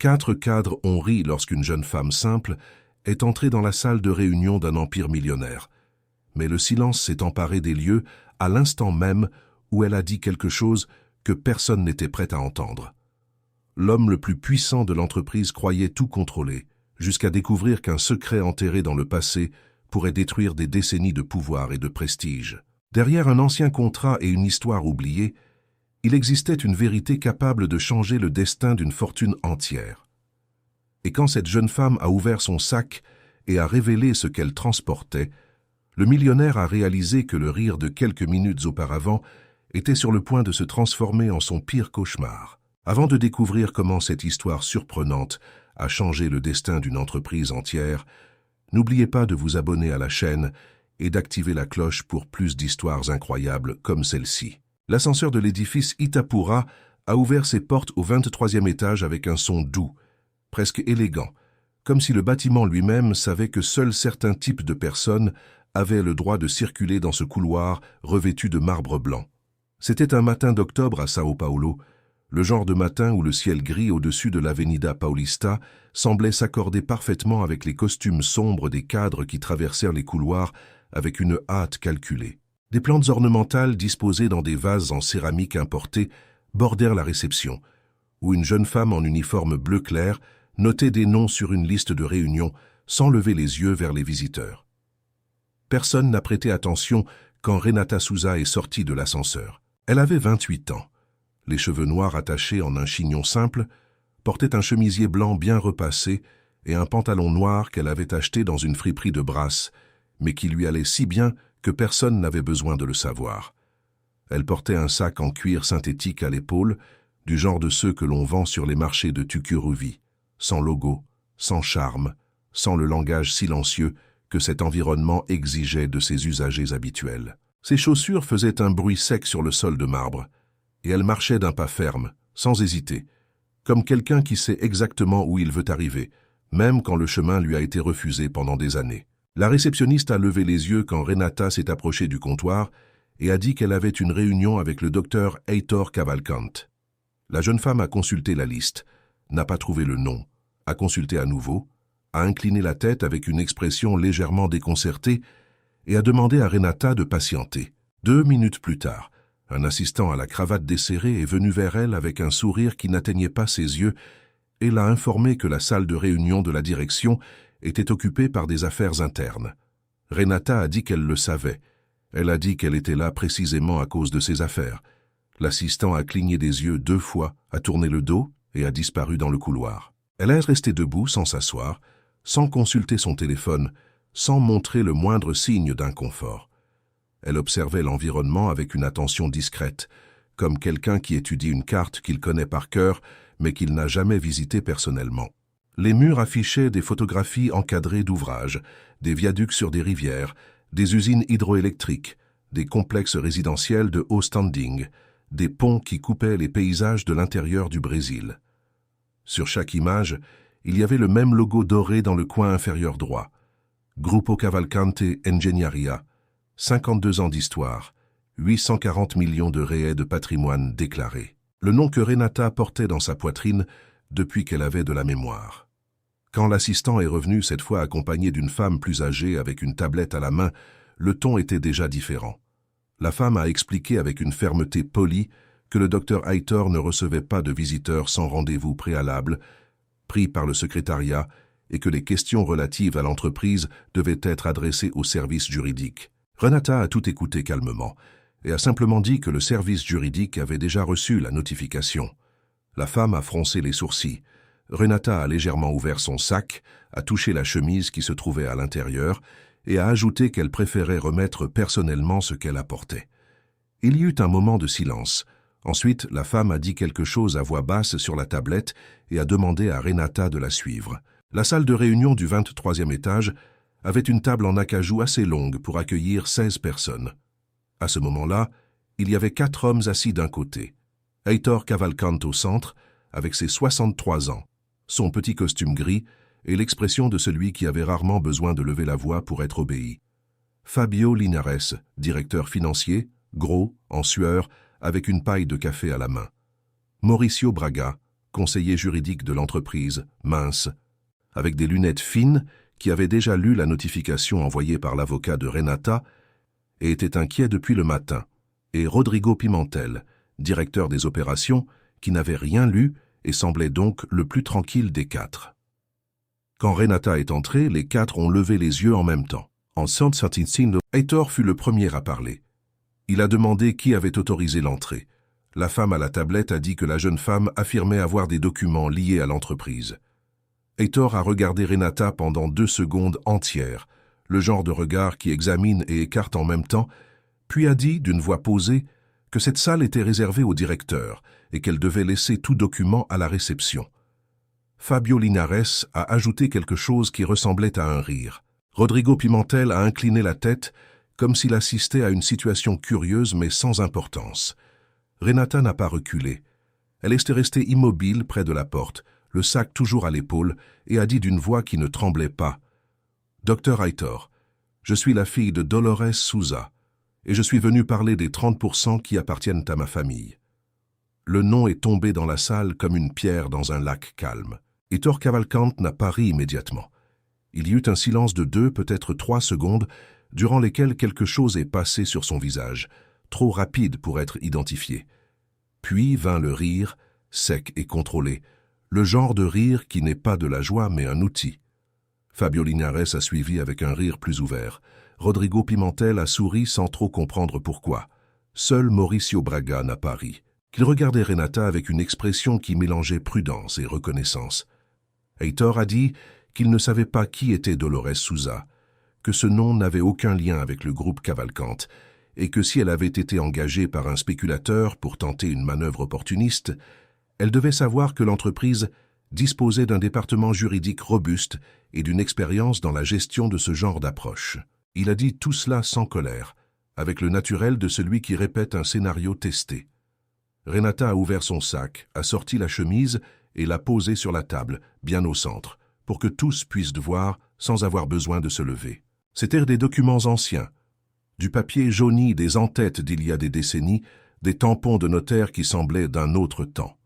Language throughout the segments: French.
4 cadres ont ri lorsqu'une jeune femme simple est entrée dans la salle de réunion d'un empire millionnaire. Mais le silence s'est emparé des lieux à l'instant même où elle a dit quelque chose que personne n'était prêt à entendre. L'homme le plus puissant de l'entreprise croyait tout contrôler, jusqu'à découvrir qu'un secret enterré dans le passé pourrait détruire des décennies de pouvoir et de prestige. Derrière un ancien contrat et une histoire oubliée, il existait une vérité capable de changer le destin d'une fortune entière. Et quand cette jeune femme a ouvert son sac et a révélé ce qu'elle transportait, le millionnaire a réalisé que le rire de quelques minutes auparavant était sur le point de se transformer en son pire cauchemar. Avant de découvrir comment cette histoire surprenante a changé le destin d'une entreprise entière, n'oubliez pas de vous abonner à la chaîne et d'activer la cloche pour plus d'histoires incroyables comme celle-ci. L'ascenseur de l'édifice Itapura a ouvert ses portes au 23e étage avec un son doux, presque élégant, comme si le bâtiment lui-même savait que seuls certains types de personnes avaient le droit de circuler dans ce couloir revêtu de marbre blanc. C'était un matin d'octobre à Sao Paulo, le genre de matin où le ciel gris au-dessus de l'Avenida Paulista semblait s'accorder parfaitement avec les costumes sombres des cadres qui traversèrent les couloirs avec une hâte calculée. Des plantes ornementales disposées dans des vases en céramique importée bordèrent la réception, où une jeune femme en uniforme bleu clair notait des noms sur une liste de réunion sans lever les yeux vers les visiteurs. Personne n'a prêté attention quand Renata Souza est sortie de l'ascenseur. Elle avait 28 ans. Les cheveux noirs attachés en un chignon simple, portait un chemisier blanc bien repassé et un pantalon noir qu'elle avait acheté dans une friperie de Grasse, mais qui lui allait si bien que personne n'avait besoin de le savoir. Elle portait un sac en cuir synthétique à l'épaule, du genre de ceux que l'on vend sur les marchés de Tucuruvi, sans logo, sans charme, sans le langage silencieux que cet environnement exigeait de ses usagers habituels. Ses chaussures faisaient un bruit sec sur le sol de marbre, et elle marchait d'un pas ferme, sans hésiter, comme quelqu'un qui sait exactement où il veut arriver, même quand le chemin lui a été refusé pendant des années. La réceptionniste a levé les yeux quand Renata s'est approchée du comptoir et a dit qu'elle avait une réunion avec le docteur Heitor Cavalcante. La jeune femme a consulté la liste, n'a pas trouvé le nom, a consulté à nouveau, a incliné la tête avec une expression légèrement déconcertée et a demandé à Renata de patienter. 2 minutes plus tard, un assistant à la cravate desserrée est venu vers elle avec un sourire qui n'atteignait pas ses yeux et l'a informé que la salle de réunion de la direction était occupée par des affaires internes. Renata a dit qu'elle le savait. Elle a dit qu'elle était là précisément à cause de ses affaires. L'assistant a cligné des yeux 2 fois, a tourné le dos et a disparu dans le couloir. Elle est restée debout sans s'asseoir, sans consulter son téléphone, sans montrer le moindre signe d'inconfort. Elle observait l'environnement avec une attention discrète, comme quelqu'un qui étudie une carte qu'il connaît par cœur, mais qu'il n'a jamais visitée personnellement. Les murs affichaient des photographies encadrées d'ouvrages, des viaducs sur des rivières, des usines hydroélectriques, des complexes résidentiels de haut standing, des ponts qui coupaient les paysages de l'intérieur du Brésil. Sur chaque image, il y avait le même logo doré dans le coin inférieur droit. Grupo Cavalcante Engenharia, 52 ans d'histoire, 840 millions de réais de patrimoine déclaré. Le nom que Renata portait dans sa poitrine depuis qu'elle avait de la mémoire. Quand l'assistant est revenu cette fois accompagné d'une femme plus âgée avec une tablette à la main, le ton était déjà différent. La femme a expliqué avec une fermeté polie que le docteur Heitor ne recevait pas de visiteurs sans rendez-vous préalable, pris par le secrétariat, et que les questions relatives à l'entreprise devaient être adressées au service juridique. Renata a tout écouté calmement et a simplement dit que le service juridique avait déjà reçu la notification. La femme a froncé les sourcils. Renata a légèrement ouvert son sac, a touché la chemise qui se trouvait à l'intérieur et a ajouté qu'elle préférait remettre personnellement ce qu'elle apportait. Il y eut un moment de silence. Ensuite, la femme a dit quelque chose à voix basse sur la tablette et a demandé à Renata de la suivre. La salle de réunion du 23e étage avait une table en acajou assez longue pour accueillir 16 personnes. À ce moment-là, il y avait 4 hommes assis d'un côté. Heitor Cavalcante au centre, avec ses 63 ans, son petit costume gris et l'expression de celui qui avait rarement besoin de lever la voix pour être obéi. Fabio Linares, directeur financier, gros, en sueur, avec une paille de café à la main. Mauricio Braga, conseiller juridique de l'entreprise, mince, avec des lunettes fines, qui avait déjà lu la notification envoyée par l'avocat de Renata et était inquiet depuis le matin, et Rodrigo Pimentel, directeur des opérations, qui n'avait rien lu et semblait donc le plus tranquille des quatre. Quand Renata est entrée, les quatre ont levé les yeux en même temps. En Saint-Saint-Insigne, Heitor fut le premier à parler. Il a demandé qui avait autorisé l'entrée. La femme à la tablette a dit que la jeune femme affirmait avoir des documents liés à l'entreprise. Heitor a regardé Renata pendant 2 secondes entières, le genre de regard qui examine et écarte en même temps, puis a dit, d'une voix posée, que cette salle était réservée au directeur et qu'elle devait laisser tout document à la réception. Fabio Linares a ajouté quelque chose qui ressemblait à un rire. Rodrigo Pimentel a incliné la tête, comme s'il assistait à une situation curieuse mais sans importance. Renata n'a pas reculé. Elle est restée immobile près de la porte, le sac toujours à l'épaule, et a dit d'une voix qui ne tremblait pas. « Docteur Heitor, je suis la fille de Dolores Souza, et je suis venue parler des 30% qui appartiennent à ma famille. » Le nom est tombé dans la salle comme une pierre dans un lac calme. Heitor Cavalcante n'a pas ri immédiatement. Il y eut un silence de 2, peut-être 3 secondes, durant lesquelles quelque chose est passé sur son visage, trop rapide pour être identifié. Puis vint le rire, sec et contrôlé, le genre de rire qui n'est pas de la joie mais un outil. Fabio Linares a suivi avec un rire plus ouvert. Rodrigo Pimentel a souri sans trop comprendre pourquoi. Seul Mauricio Braga n'a pas ri. Il regardait Renata avec une expression qui mélangeait prudence et reconnaissance. Heitor a dit qu'il ne savait pas qui était Dolores Souza, que ce nom n'avait aucun lien avec le groupe Cavalcante, et que si elle avait été engagée par un spéculateur pour tenter une manœuvre opportuniste, elle devait savoir que l'entreprise disposait d'un département juridique robuste et d'une expérience dans la gestion de ce genre d'approche. Il a dit tout cela sans colère, avec le naturel de celui qui répète un scénario testé. Renata a ouvert son sac, a sorti la chemise et l'a posée sur la table, bien au centre, pour que tous puissent voir sans avoir besoin de se lever. C'étaient des documents anciens, du papier jauni des entêtes d'il y a des décennies, des tampons de notaire qui semblaient d'un autre temps.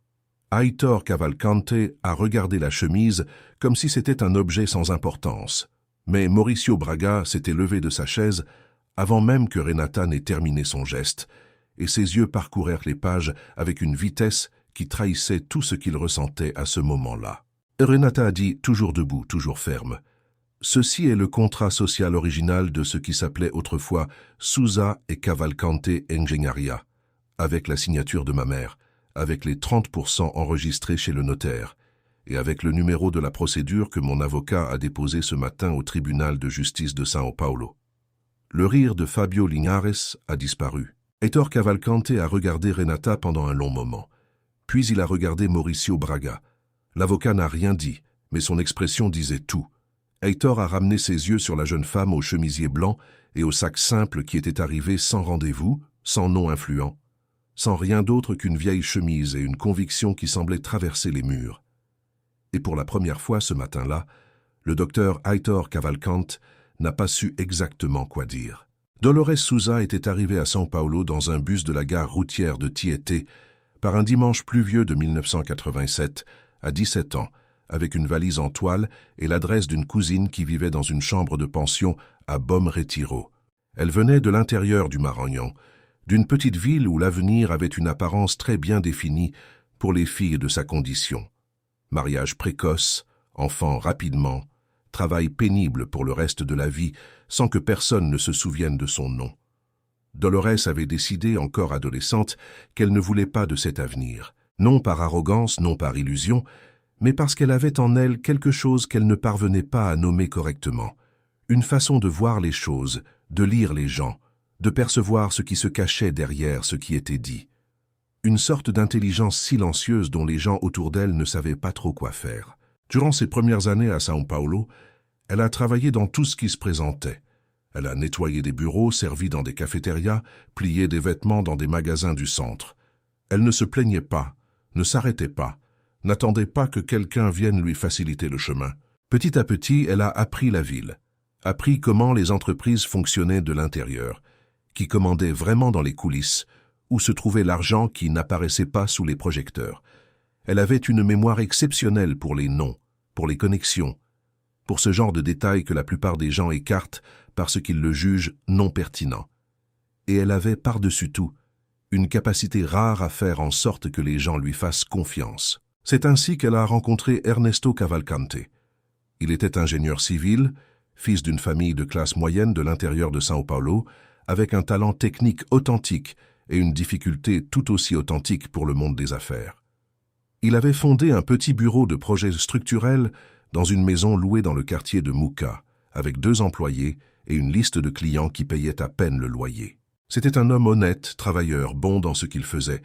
Heitor Cavalcante a regardé la chemise comme si c'était un objet sans importance, mais Mauricio Braga s'était levé de sa chaise avant même que Renata n'ait terminé son geste, et ses yeux parcourèrent les pages avec une vitesse qui trahissait tout ce qu'il ressentait à ce moment-là. Renata a dit, toujours debout, toujours ferme, « Ceci est le contrat social original de ce qui s'appelait autrefois Souza et Cavalcante Engenharia, avec la signature de ma mère, avec les 30% enregistrés chez le notaire, et avec le numéro de la procédure que mon avocat a déposé ce matin au tribunal de justice de São Paulo. » Le rire de Fabio Linares a disparu. Heitor Cavalcante a regardé Renata pendant un long moment. Puis il a regardé Mauricio Braga. L'avocat n'a rien dit, mais son expression disait tout. Heitor a ramené ses yeux sur la jeune femme au chemisier blanc et au sac simple qui était arrivé sans rendez-vous, sans nom influent, sans rien d'autre qu'une vieille chemise et une conviction qui semblait traverser les murs. Et pour la première fois ce matin-là, le docteur Heitor Cavalcante n'a pas su exactement quoi dire. Dolores Souza était arrivée à São Paulo dans un bus de la gare routière de Tietê par un dimanche pluvieux de 1987, à 17 ans, avec une valise en toile et l'adresse d'une cousine qui vivait dans une chambre de pension à Bom Retiro. Elle venait de l'intérieur du Maranhão, d'une petite ville où l'avenir avait une apparence très bien définie pour les filles de sa condition. Mariage précoce, enfant rapidement, travail pénible pour le reste de la vie sans que personne ne se souvienne de son nom. Dolores avait décidé, encore adolescente, qu'elle ne voulait pas de cet avenir, non par arrogance, non par illusion, mais parce qu'elle avait en elle quelque chose qu'elle ne parvenait pas à nommer correctement, une façon de voir les choses, de lire les gens, de percevoir ce qui se cachait derrière ce qui était dit. Une sorte d'intelligence silencieuse dont les gens autour d'elle ne savaient pas trop quoi faire. Durant ses premières années à São Paulo, elle a travaillé dans tout ce qui se présentait. Elle a nettoyé des bureaux, servi dans des cafétérias, plié des vêtements dans des magasins du centre. Elle ne se plaignait pas, ne s'arrêtait pas, n'attendait pas que quelqu'un vienne lui faciliter le chemin. Petit à petit, elle a appris la ville, appris comment les entreprises fonctionnaient de l'intérieur, qui commandaient vraiment dans les coulisses, où se trouvait l'argent qui n'apparaissait pas sous les projecteurs. Elle avait une mémoire exceptionnelle pour les noms, pour les connexions, pour ce genre de détails que la plupart des gens écartent parce qu'ils le jugent non pertinent. Et elle avait par-dessus tout une capacité rare à faire en sorte que les gens lui fassent confiance. C'est ainsi qu'elle a rencontré Ernesto Cavalcante. Il était ingénieur civil, fils d'une famille de classe moyenne de l'intérieur de São Paulo, avec un talent technique authentique et une difficulté tout aussi authentique pour le monde des affaires. Il avait fondé un petit bureau de projets structurels dans une maison louée dans le quartier de Muca, avec 2 employés et une liste de clients qui payaient à peine le loyer. C'était un homme honnête, travailleur, bon dans ce qu'il faisait,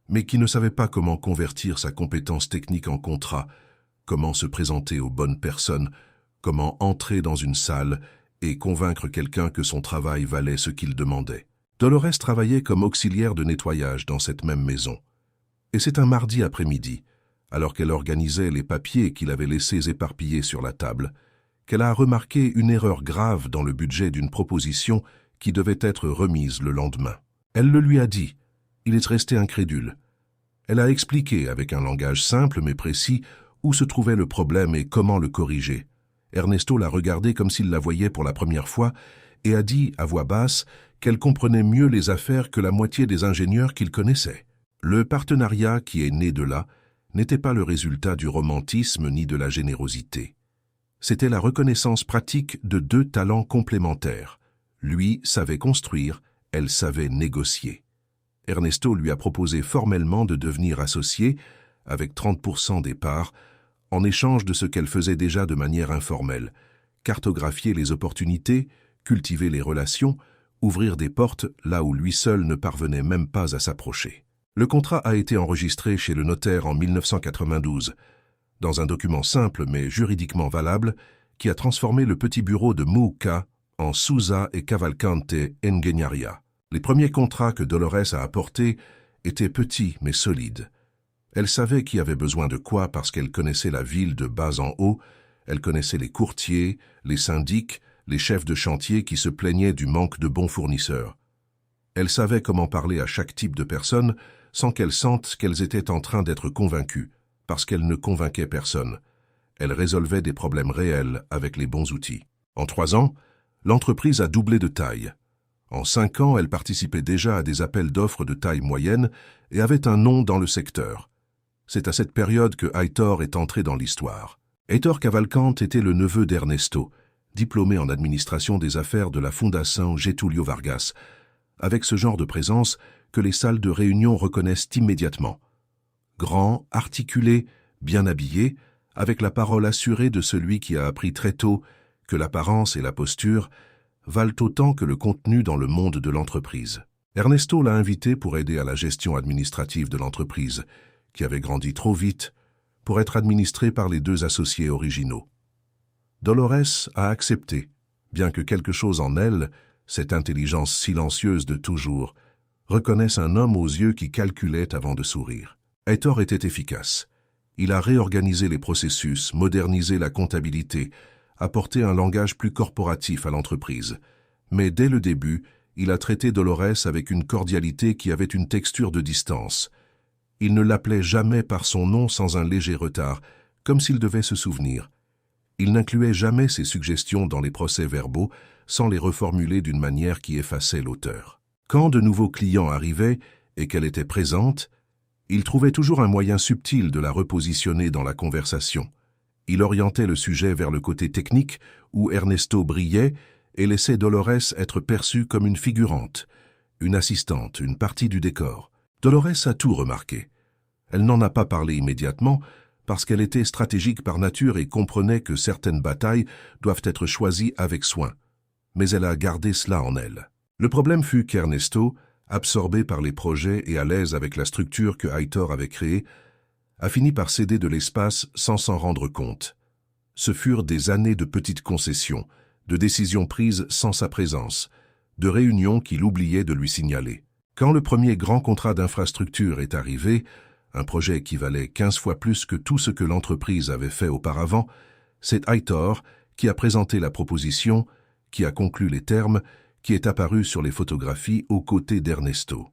mais qui ne savait pas comment convertir sa compétence technique en contrat, comment se présenter aux bonnes personnes, comment entrer dans une salle et convaincre quelqu'un que son travail valait ce qu'il demandait. Dolores travaillait comme auxiliaire de nettoyage dans cette même maison. Et c'est un mardi après-midi, alors qu'elle organisait les papiers qu'il avait laissés éparpillés sur la table, qu'elle a remarqué une erreur grave dans le budget d'une proposition qui devait être remise le lendemain. Elle le lui a dit. Il est resté incrédule. Elle a expliqué avec un langage simple mais précis où se trouvait le problème et comment le corriger. Ernesto l'a regardé comme s'il la voyait pour la première fois et a dit à voix basse qu'elle comprenait mieux les affaires que la moitié des ingénieurs qu'il connaissait. Le partenariat qui est né de là n'était pas le résultat du romantisme ni de la générosité. C'était la reconnaissance pratique de 2 talents complémentaires. Lui savait construire, elle savait négocier. Ernesto lui a proposé formellement de devenir associé, avec 30% des parts, en échange de ce qu'elle faisait déjà de manière informelle, cartographier les opportunités, cultiver les relations, ouvrir des portes là où lui seul ne parvenait même pas à s'approcher. Le contrat a été enregistré chez le notaire en 1992, dans un document simple mais juridiquement valable qui a transformé le petit bureau de Muca en Souza et Cavalcante Engenharia. Les premiers contrats que Dolores a apportés étaient petits mais solides. Elle savait qui avait besoin de quoi parce qu'elle connaissait la ville de bas en haut, elle connaissait les courtiers, les syndics, les chefs de chantier qui se plaignaient du manque de bons fournisseurs. Elle savait comment parler à chaque type de personne sans qu'elles sentent qu'elles étaient en train d'être convaincues, parce qu'elles ne convainquaient personne. Elle résolvait des problèmes réels avec les bons outils. En 3 ans, l'entreprise a doublé de taille. En 5 ans, elle participait déjà à des appels d'offres de taille moyenne et avait un nom dans le secteur. C'est à cette période que Heitor est entré dans l'histoire. Heitor Cavalcante était le neveu d'Ernesto, diplômé en administration des affaires de la Fundação Getúlio Vargas, avec ce genre de présence que les salles de réunion reconnaissent immédiatement. Grand, articulé, bien habillé, avec la parole assurée de celui qui a appris très tôt que l'apparence et la posture valent autant que le contenu dans le monde de l'entreprise. Ernesto l'a invité pour aider à la gestion administrative de l'entreprise, qui avait grandi trop vite pour être administrée par les 2 associés originaux. Dolores a accepté, bien que quelque chose en elle, cette intelligence silencieuse de toujours, reconnaisse un homme aux yeux qui calculait avant de sourire. Heitor était efficace. Il a réorganisé les processus, modernisé la comptabilité, apporté un langage plus corporatif à l'entreprise. Mais dès le début, il a traité Dolores avec une cordialité qui avait une texture de distance. Il ne l'appelait jamais par son nom sans un léger retard, comme s'il devait se souvenir. Il n'incluait jamais ses suggestions dans les procès-verbaux sans les reformuler d'une manière qui effaçait l'auteur. Quand de nouveaux clients arrivaient et qu'elle était présente, il trouvait toujours un moyen subtil de la repositionner dans la conversation. Il orientait le sujet vers le côté technique où Ernesto brillait et laissait Dolores être perçue comme une figurante, une assistante, une partie du décor. Dolores a tout remarqué. Elle n'en a pas parlé immédiatement parce qu'elle était stratégique par nature et comprenait que certaines batailles doivent être choisies avec soin. Mais elle a gardé cela en elle. Le problème fut qu'Ernesto, absorbé par les projets et à l'aise avec la structure que Heitor avait créée, a fini par céder de l'espace sans s'en rendre compte. Ce furent des années de petites concessions, de décisions prises sans sa présence, de réunions qu'il oubliait de lui signaler. Quand le premier grand contrat d'infrastructure est arrivé, un projet qui valait 15 fois plus que tout ce que l'entreprise avait fait auparavant, c'est Heitor qui a présenté la proposition, qui a conclu les termes, qui est apparu sur les photographies aux côtés d'Ernesto.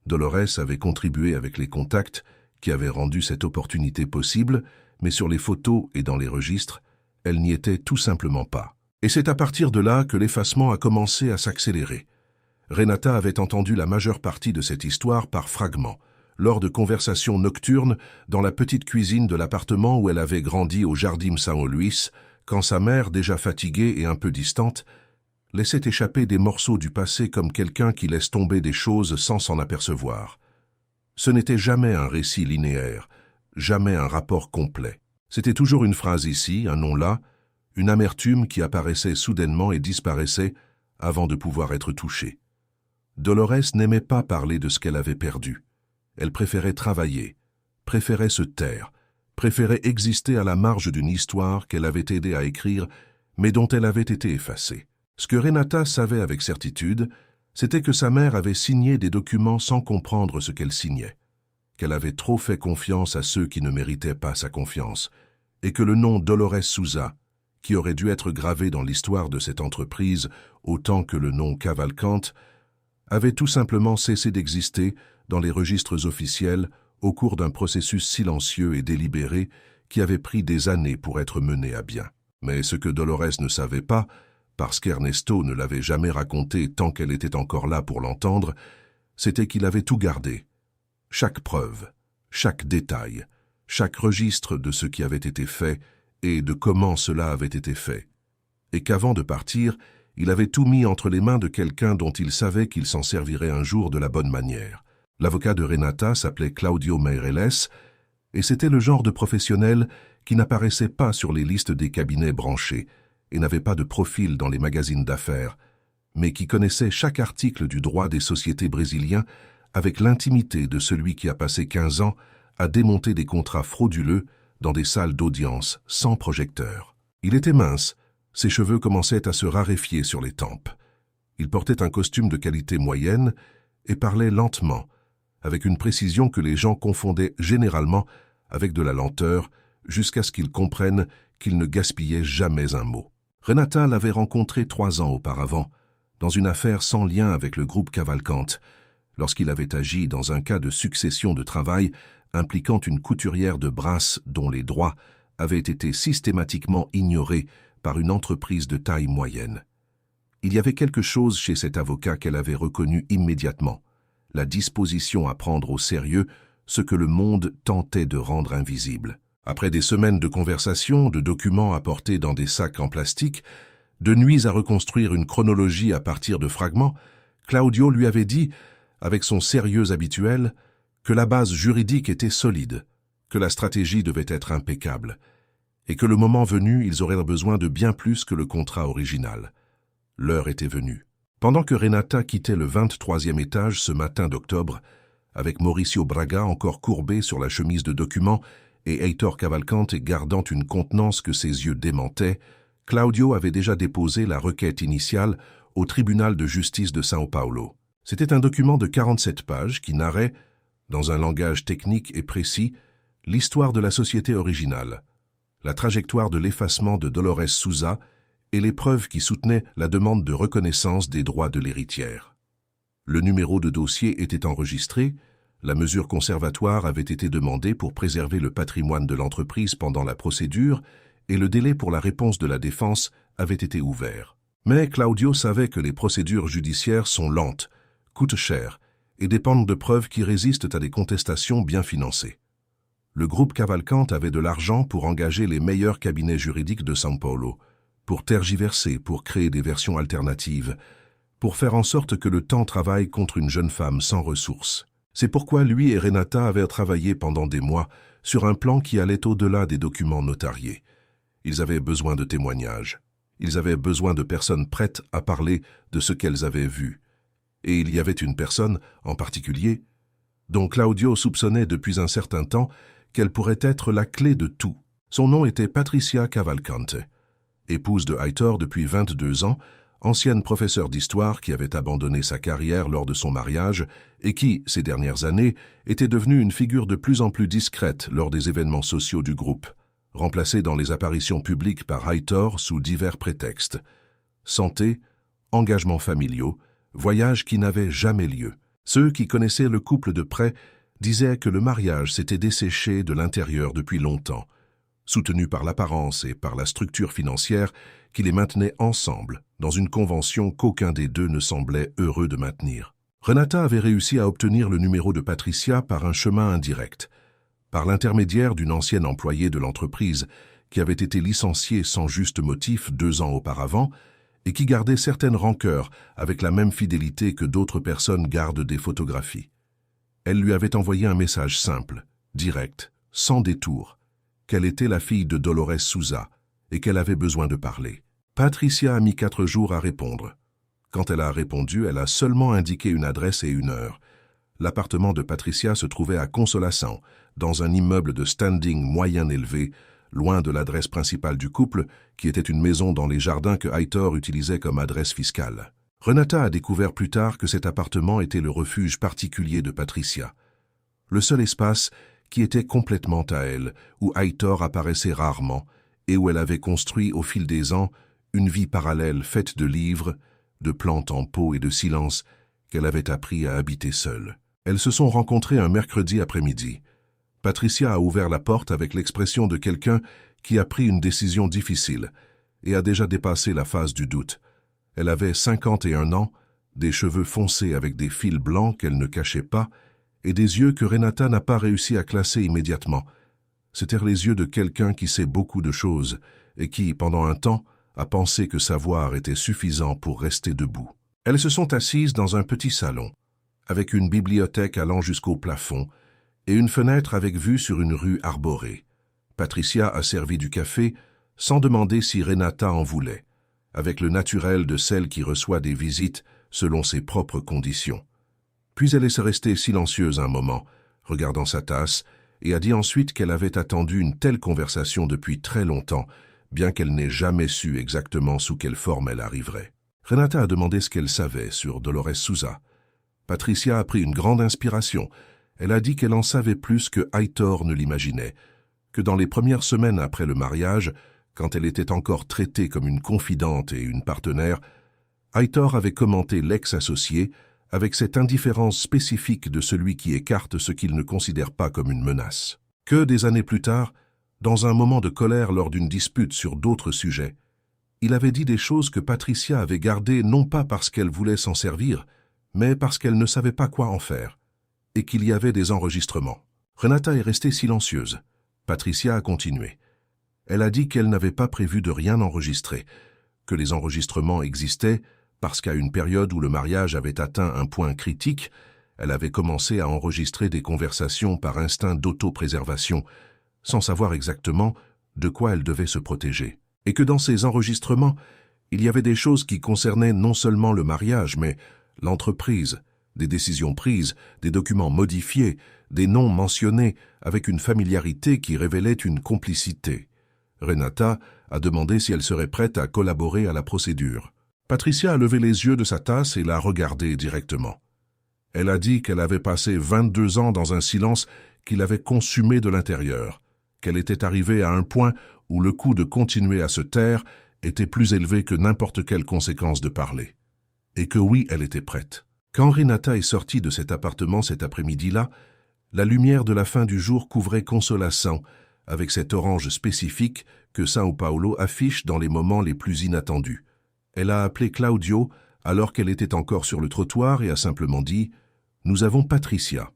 Dolores avait contribué avec les contacts qui avait rendu cette opportunité possible, mais sur les photos et dans les registres, elle n'y était tout simplement pas. Et c'est à partir de là que l'effacement a commencé à s'accélérer. Renata avait entendu la majeure partie de cette histoire par fragments, lors de conversations nocturnes dans la petite cuisine de l'appartement où elle avait grandi au Jardim São Luís, quand sa mère, déjà fatiguée et un peu distante, laissait échapper des morceaux du passé comme quelqu'un qui laisse tomber des choses sans s'en apercevoir. Ce n'était jamais un récit linéaire, jamais un rapport complet. C'était toujours une phrase ici, un nom là, une amertume qui apparaissait soudainement et disparaissait avant de pouvoir être touchée. Dolores n'aimait pas parler de ce qu'elle avait perdu. Elle préférait travailler, préférait se taire, préférait exister à la marge d'une histoire qu'elle avait aidé à écrire, mais dont elle avait été effacée. Ce que Renata savait avec certitude, c'était que sa mère avait signé des documents sans comprendre ce qu'elle signait, qu'elle avait trop fait confiance à ceux qui ne méritaient pas sa confiance, et que le nom Dolores Souza, qui aurait dû être gravé dans l'histoire de cette entreprise autant que le nom Cavalcante, avait tout simplement cessé d'exister dans les registres officiels au cours d'un processus silencieux et délibéré qui avait pris des années pour être mené à bien. Mais ce que Dolores ne savait pas, parce qu'Ernesto ne l'avait jamais raconté tant qu'elle était encore là pour l'entendre, c'était qu'il avait tout gardé. Chaque preuve, chaque détail, chaque registre de ce qui avait été fait et de comment cela avait été fait. Et qu'avant de partir, il avait tout mis entre les mains de quelqu'un dont il savait qu'il s'en servirait un jour de la bonne manière. L'avocat de Renata s'appelait Claudio Meireles, et c'était le genre de professionnel qui n'apparaissait pas sur les listes des cabinets branchés et n'avait pas de profil dans les magazines d'affaires, mais qui connaissait chaque article du droit des sociétés brésiliens avec l'intimité de celui qui a passé 15 ans à démonter des contrats frauduleux dans des salles d'audience sans projecteur. Il était mince, ses cheveux commençaient à se raréfier sur les tempes. Il portait un costume de qualité moyenne et parlait lentement, avec une précision que les gens confondaient généralement avec de la lenteur, jusqu'à ce qu'ils comprennent qu'il ne gaspillait jamais un mot. Renata l'avait rencontré 3 ans auparavant, dans une affaire sans lien avec le groupe Cavalcante, lorsqu'il avait agi dans un cas de succession de travail impliquant une couturière de Brasse dont les droits avaient été systématiquement ignorés par une entreprise de taille moyenne. Il y avait quelque chose chez cet avocat qu'elle avait reconnu immédiatement, la disposition à prendre au sérieux ce que le monde tentait de rendre invisible. Après des semaines de conversations, de documents apportés dans des sacs en plastique, de nuits à reconstruire une chronologie à partir de fragments, Claudio lui avait dit, avec son sérieux habituel, que la base juridique était solide, que la stratégie devait être impeccable, et que le moment venu, ils auraient besoin de bien plus que le contrat original. L'heure était venue. Pendant que Renata quittait le 23e étage ce matin d'octobre, avec Mauricio Braga encore courbé sur la chemise de documents et Heitor Cavalcante gardant une contenance que ses yeux démentaient, Claudio avait déjà déposé la requête initiale au tribunal de justice de São Paulo. C'était un document de 47 pages qui narrait, dans un langage technique et précis, l'histoire de la société originale, la trajectoire de l'effacement de Dolores Souza et les preuves qui soutenaient la demande de reconnaissance des droits de l'héritière. Le numéro de dossier était enregistré, la mesure conservatoire avait été demandée pour préserver le patrimoine de l'entreprise pendant la procédure et le délai pour la réponse de la défense avait été ouvert. Mais Claudio savait que les procédures judiciaires sont lentes, coûtent cher et dépendent de preuves qui résistent à des contestations bien financées. Le groupe Cavalcante avait de l'argent pour engager les meilleurs cabinets juridiques de São Paulo, pour tergiverser, pour créer des versions alternatives, pour faire en sorte que le temps travaille contre une jeune femme sans ressources. C'est pourquoi lui et Renata avaient travaillé pendant des mois sur un plan qui allait au-delà des documents notariés. Ils avaient besoin de témoignages. Ils avaient besoin de personnes prêtes à parler de ce qu'elles avaient vu. Et il y avait une personne, en particulier, dont Claudio soupçonnait depuis un certain temps qu'elle pourrait être la clé de tout. Son nom était Patricia Cavalcante, épouse de Heitor depuis 22 ans, ancienne professeure d'histoire qui avait abandonné sa carrière lors de son mariage et qui, ces dernières années, était devenue une figure de plus en plus discrète lors des événements sociaux du groupe, remplacée dans les apparitions publiques par Heitor sous divers prétextes. Santé, engagements familiaux, voyages qui n'avaient jamais lieu. Ceux qui connaissaient le couple de près disait que le mariage s'était desséché de l'intérieur depuis longtemps, soutenu par l'apparence et par la structure financière qui les maintenait ensemble, dans une convention qu'aucun des deux ne semblait heureux de maintenir. Renata avait réussi à obtenir le numéro de Patricia par un chemin indirect, par l'intermédiaire d'une ancienne employée de l'entreprise qui avait été licenciée sans juste motif 2 ans auparavant et qui gardait certaines rancœurs avec la même fidélité que d'autres personnes gardent des photographies. Elle lui avait envoyé un message simple, direct, sans détour, qu'elle était la fille de Dolores Souza et qu'elle avait besoin de parler. Patricia a mis 4 jours à répondre. Quand elle a répondu, elle a seulement indiqué une adresse et une heure. L'appartement de Patricia se trouvait à Consolação, dans un immeuble de standing moyen élevé, loin de l'adresse principale du couple, qui était une maison dans les jardins que Heitor utilisait comme adresse fiscale. Renata a découvert plus tard que cet appartement était le refuge particulier de Patricia. Le seul espace qui était complètement à elle, où Heitor apparaissait rarement, et où elle avait construit au fil des ans une vie parallèle faite de livres, de plantes en pot et de silence qu'elle avait appris à habiter seule. Elles se sont rencontrées un mercredi après-midi. Patricia a ouvert la porte avec l'expression de quelqu'un qui a pris une décision difficile et a déjà dépassé la phase du doute. Elle avait 51 ans, des cheveux foncés avec des fils blancs qu'elle ne cachait pas et des yeux que Renata n'a pas réussi à classer immédiatement. C'étaient les yeux de quelqu'un qui sait beaucoup de choses et qui, pendant un temps, a pensé que savoir était suffisant pour rester debout. Elles se sont assises dans un petit salon, avec une bibliothèque allant jusqu'au plafond et une fenêtre avec vue sur une rue arborée. Patricia a servi du café sans demander si Renata en voulait, avec le naturel de celle qui reçoit des visites selon ses propres conditions. Puis elle est restée silencieuse un moment, regardant sa tasse, et a dit ensuite qu'elle avait attendu une telle conversation depuis très longtemps, bien qu'elle n'ait jamais su exactement sous quelle forme elle arriverait. Renata a demandé ce qu'elle savait sur Dolores Souza. Patricia a pris une grande inspiration. Elle a dit qu'elle en savait plus que Heitor ne l'imaginait, que dans les premières semaines après le mariage, quand elle était encore traitée comme une confidente et une partenaire, Heitor avait commenté l'ex-associé avec cette indifférence spécifique de celui qui écarte ce qu'il ne considère pas comme une menace. Que des années plus tard, dans un moment de colère lors d'une dispute sur d'autres sujets, il avait dit des choses que Patricia avait gardées non pas parce qu'elle voulait s'en servir, mais parce qu'elle ne savait pas quoi en faire, et qu'il y avait des enregistrements. Renata est restée silencieuse. Patricia a continué. Elle a dit qu'elle n'avait pas prévu de rien enregistrer, que les enregistrements existaient parce qu'à une période où le mariage avait atteint un point critique, elle avait commencé à enregistrer des conversations par instinct d'autopréservation, sans savoir exactement de quoi elle devait se protéger. Et que dans ces enregistrements, il y avait des choses qui concernaient non seulement le mariage, mais l'entreprise, des décisions prises, des documents modifiés, des noms mentionnés avec une familiarité qui révélait une complicité. Renata a demandé si elle serait prête à collaborer à la procédure. Patricia a levé les yeux de sa tasse et l'a regardé directement. Elle a dit qu'elle avait passé 22 ans dans un silence qui l'avait consumé de l'intérieur, qu'elle était arrivée à un point où le coût de continuer à se taire était plus élevé que n'importe quelle conséquence de parler. Et que oui, elle était prête. Quand Renata est sortie de cet appartement cet après-midi-là, la lumière de la fin du jour couvrait Consolação, avec cet orange spécifique que São Paulo affiche dans les moments les plus inattendus. Elle a appelé Claudio alors qu'elle était encore sur le trottoir et a simplement dit « Nous avons Patricia ».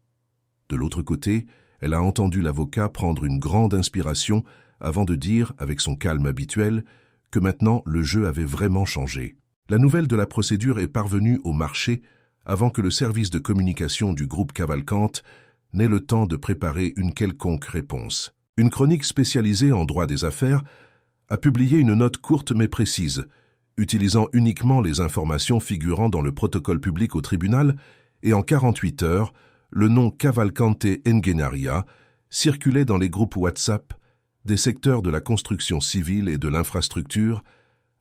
De l'autre côté, elle a entendu l'avocat prendre une grande inspiration avant de dire, avec son calme habituel, que maintenant le jeu avait vraiment changé. La nouvelle de la procédure est parvenue au marché avant que le service de communication du groupe Cavalcante n'ait le temps de préparer une quelconque réponse. Une chronique spécialisée en droit des affaires a publié une note courte mais précise, utilisant uniquement les informations figurant dans le protocole public au tribunal, et en 48 heures, le nom Cavalcante Engenharia circulait dans les groupes WhatsApp des secteurs de la construction civile et de l'infrastructure,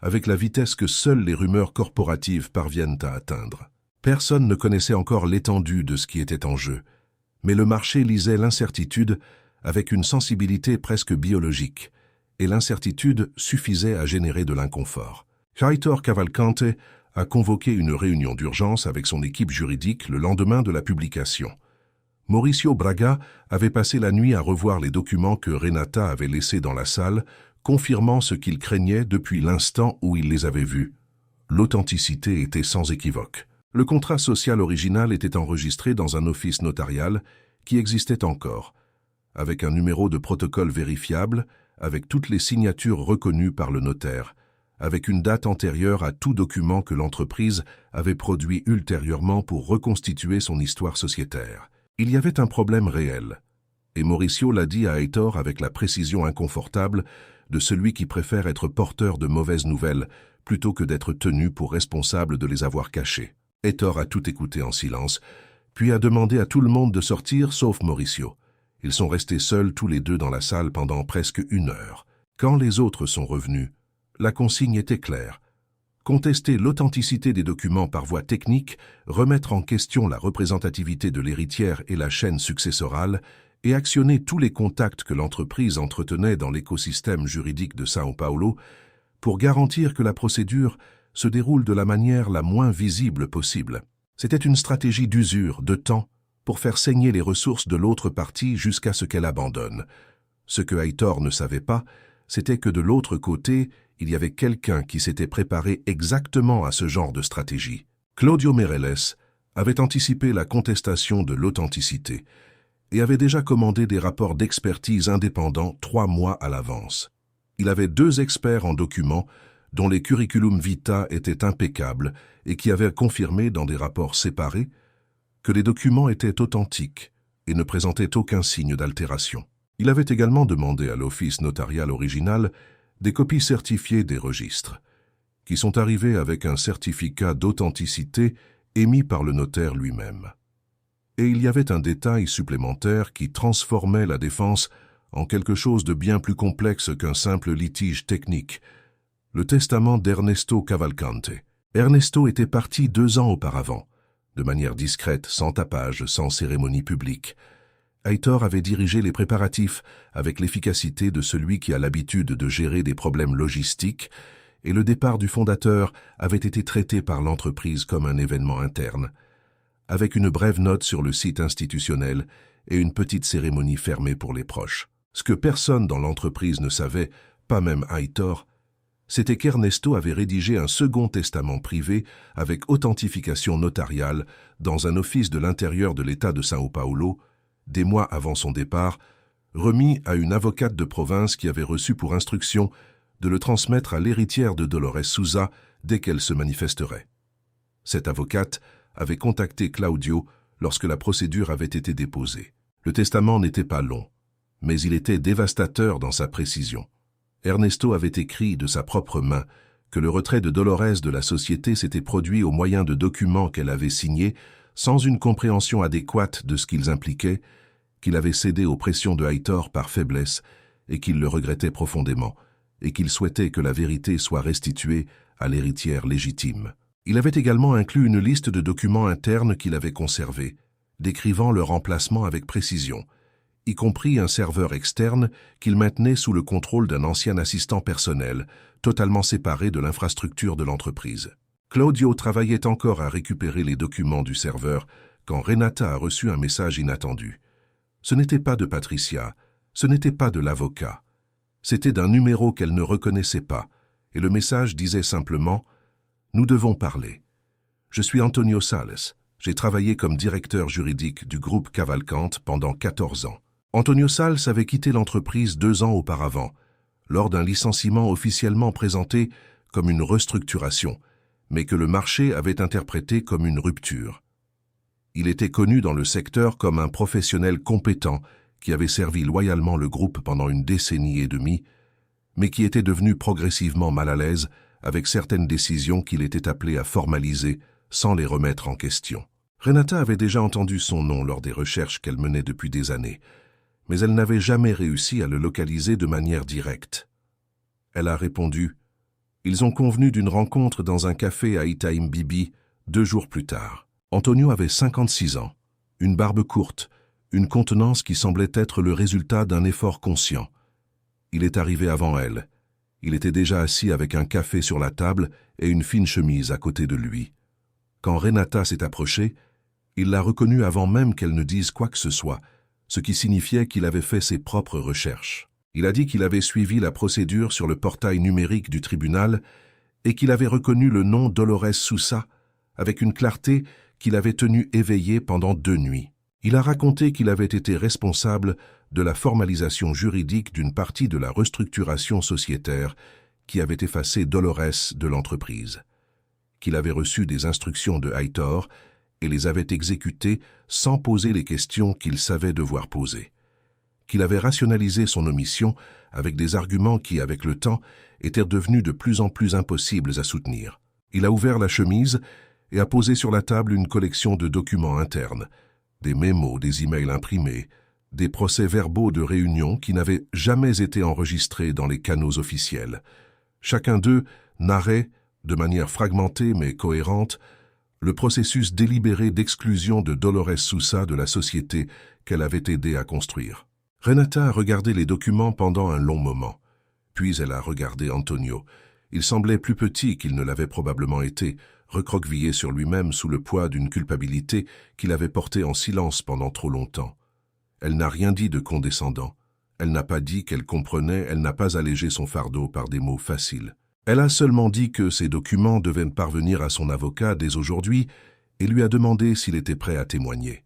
avec la vitesse que seules les rumeurs corporatives parviennent à atteindre. Personne ne connaissait encore l'étendue de ce qui était en jeu, mais le marché lisait l'incertitude avec une sensibilité presque biologique, et l'incertitude suffisait à générer de l'inconfort. Heitor Cavalcante a convoqué une réunion d'urgence avec son équipe juridique le lendemain de la publication. Mauricio Braga avait passé la nuit à revoir les documents que Renata avait laissés dans la salle, confirmant ce qu'il craignait depuis l'instant où il les avait vus. L'authenticité était sans équivoque. Le contrat social original était enregistré dans un office notarial qui existait encore, avec un numéro de protocole vérifiable, avec toutes les signatures reconnues par le notaire, avec une date antérieure à tout document que l'entreprise avait produit ultérieurement pour reconstituer son histoire sociétaire. Il y avait un problème réel, et Mauricio l'a dit à Heitor avec la précision inconfortable de celui qui préfère être porteur de mauvaises nouvelles plutôt que d'être tenu pour responsable de les avoir cachées. Heitor a tout écouté en silence, puis a demandé à tout le monde de sortir sauf Mauricio. Ils sont restés seuls tous les deux dans la salle pendant presque 1 heure. Quand les autres sont revenus, la consigne était claire. Contester l'authenticité des documents par voie technique, remettre en question la représentativité de l'héritière et la chaîne successorale, et actionner tous les contacts que l'entreprise entretenait dans l'écosystème juridique de São Paulo pour garantir que la procédure se déroule de la manière la moins visible possible. C'était une stratégie d'usure, de temps, pour faire saigner les ressources de l'autre partie jusqu'à ce qu'elle abandonne. Ce que Heitor ne savait pas, c'était que de l'autre côté, il y avait quelqu'un qui s'était préparé exactement à ce genre de stratégie. Claudio Meirelles avait anticipé la contestation de l'authenticité et avait déjà commandé des rapports d'expertise indépendants 3 mois à l'avance. Il avait 2 experts en documents dont les curriculum vitae étaient impeccables et qui avaient confirmé dans des rapports séparés que les documents étaient authentiques et ne présentaient aucun signe d'altération. Il avait également demandé à l'office notarial original des copies certifiées des registres, qui sont arrivées avec un certificat d'authenticité émis par le notaire lui-même. Et il y avait un détail supplémentaire qui transformait la défense en quelque chose de bien plus complexe qu'un simple litige technique, le testament d'Ernesto Cavalcante. Ernesto était parti 2 ans auparavant, de manière discrète, sans tapage, sans cérémonie publique. Heitor avait dirigé les préparatifs avec l'efficacité de celui qui a l'habitude de gérer des problèmes logistiques, et le départ du fondateur avait été traité par l'entreprise comme un événement interne, avec une brève note sur le site institutionnel et une petite cérémonie fermée pour les proches. Ce que personne dans l'entreprise ne savait, pas même Heitor, c'était qu'Ernesto avait rédigé un second testament privé avec authentification notariale dans un office de l'intérieur de l'État de São Paulo, des mois avant son départ, remis à une avocate de province qui avait reçu pour instruction de le transmettre à l'héritière de Dolores Souza dès qu'elle se manifesterait. Cette avocate avait contacté Claudio lorsque la procédure avait été déposée. Le testament n'était pas long, mais il était dévastateur dans sa précision. Ernesto avait écrit de sa propre main que le retrait de Dolores de la société s'était produit au moyen de documents qu'elle avait signés sans une compréhension adéquate de ce qu'ils impliquaient, qu'il avait cédé aux pressions de Heitor par faiblesse et qu'il le regrettait profondément, et qu'il souhaitait que la vérité soit restituée à l'héritière légitime. Il avait également inclus une liste de documents internes qu'il avait conservés, décrivant leur emplacement avec précision, y compris un serveur externe qu'il maintenait sous le contrôle d'un ancien assistant personnel, totalement séparé de l'infrastructure de l'entreprise. Claudio travaillait encore à récupérer les documents du serveur quand Renata a reçu un message inattendu. Ce n'était pas de Patricia, ce n'était pas de l'avocat. C'était d'un numéro qu'elle ne reconnaissait pas, et le message disait simplement « Nous devons parler. Je suis Antonio Sales. J'ai travaillé comme directeur juridique du groupe Cavalcante pendant 14 ans. Antonio Sales avait quitté l'entreprise 2 ans auparavant, lors d'un licenciement officiellement présenté comme une restructuration, mais que le marché avait interprété comme une rupture. Il était connu dans le secteur comme un professionnel compétent qui avait servi loyalement le groupe pendant 1 décennie et demie, mais qui était devenu progressivement mal à l'aise avec certaines décisions qu'il était appelé à formaliser sans les remettre en question. Renata avait déjà entendu son nom lors des recherches qu'elle menait depuis des années, mais elle n'avait jamais réussi à le localiser de manière directe. Elle a répondu « Ils ont convenu d'une rencontre dans un café à Itaim Bibi 2 jours plus tard. » Antonio avait 56 ans, une barbe courte, une contenance qui semblait être le résultat d'un effort conscient. Il est arrivé avant elle. Il était déjà assis avec un café sur la table et une fine chemise à côté de lui. Quand Renata s'est approchée, Il l'a reconnue avant même qu'elle ne dise quoi que ce soit, ce qui signifiait qu'il avait fait ses propres recherches. Il a dit qu'il avait suivi la procédure sur le portail numérique du tribunal et qu'il avait reconnu le nom Dolores Sousa avec une clarté qu'il avait tenu éveillée pendant 2 nuits. Il a raconté qu'il avait été responsable de la formalisation juridique d'une partie de la restructuration sociétaire qui avait effacé Dolores de l'entreprise, qu'il avait reçu des instructions de Heitor et les avait exécutées sans poser les questions qu'il savait devoir poser, qu'il avait rationalisé son omission avec des arguments qui, avec le temps, étaient devenus de plus en plus impossibles à soutenir. Il a ouvert la chemise et a posé sur la table une collection de documents internes, des mémos, des emails imprimés, des procès-verbaux de réunions qui n'avaient jamais été enregistrés dans les canaux officiels. Chacun d'eux narrait, de manière fragmentée mais cohérente, le processus délibéré d'exclusion de Dolores Sousa de la société qu'elle avait aidé à construire. Renata a regardé les documents pendant un long moment. Puis elle a regardé Antonio. Il semblait plus petit qu'il ne l'avait probablement été, recroquevillé sur lui-même sous le poids d'une culpabilité qu'il avait portée en silence pendant trop longtemps. Elle n'a rien dit de condescendant. Elle n'a pas dit qu'elle comprenait, elle n'a pas allégé son fardeau par des mots faciles. Elle a seulement dit que ces documents devaient parvenir à son avocat dès aujourd'hui et lui a demandé s'il était prêt à témoigner.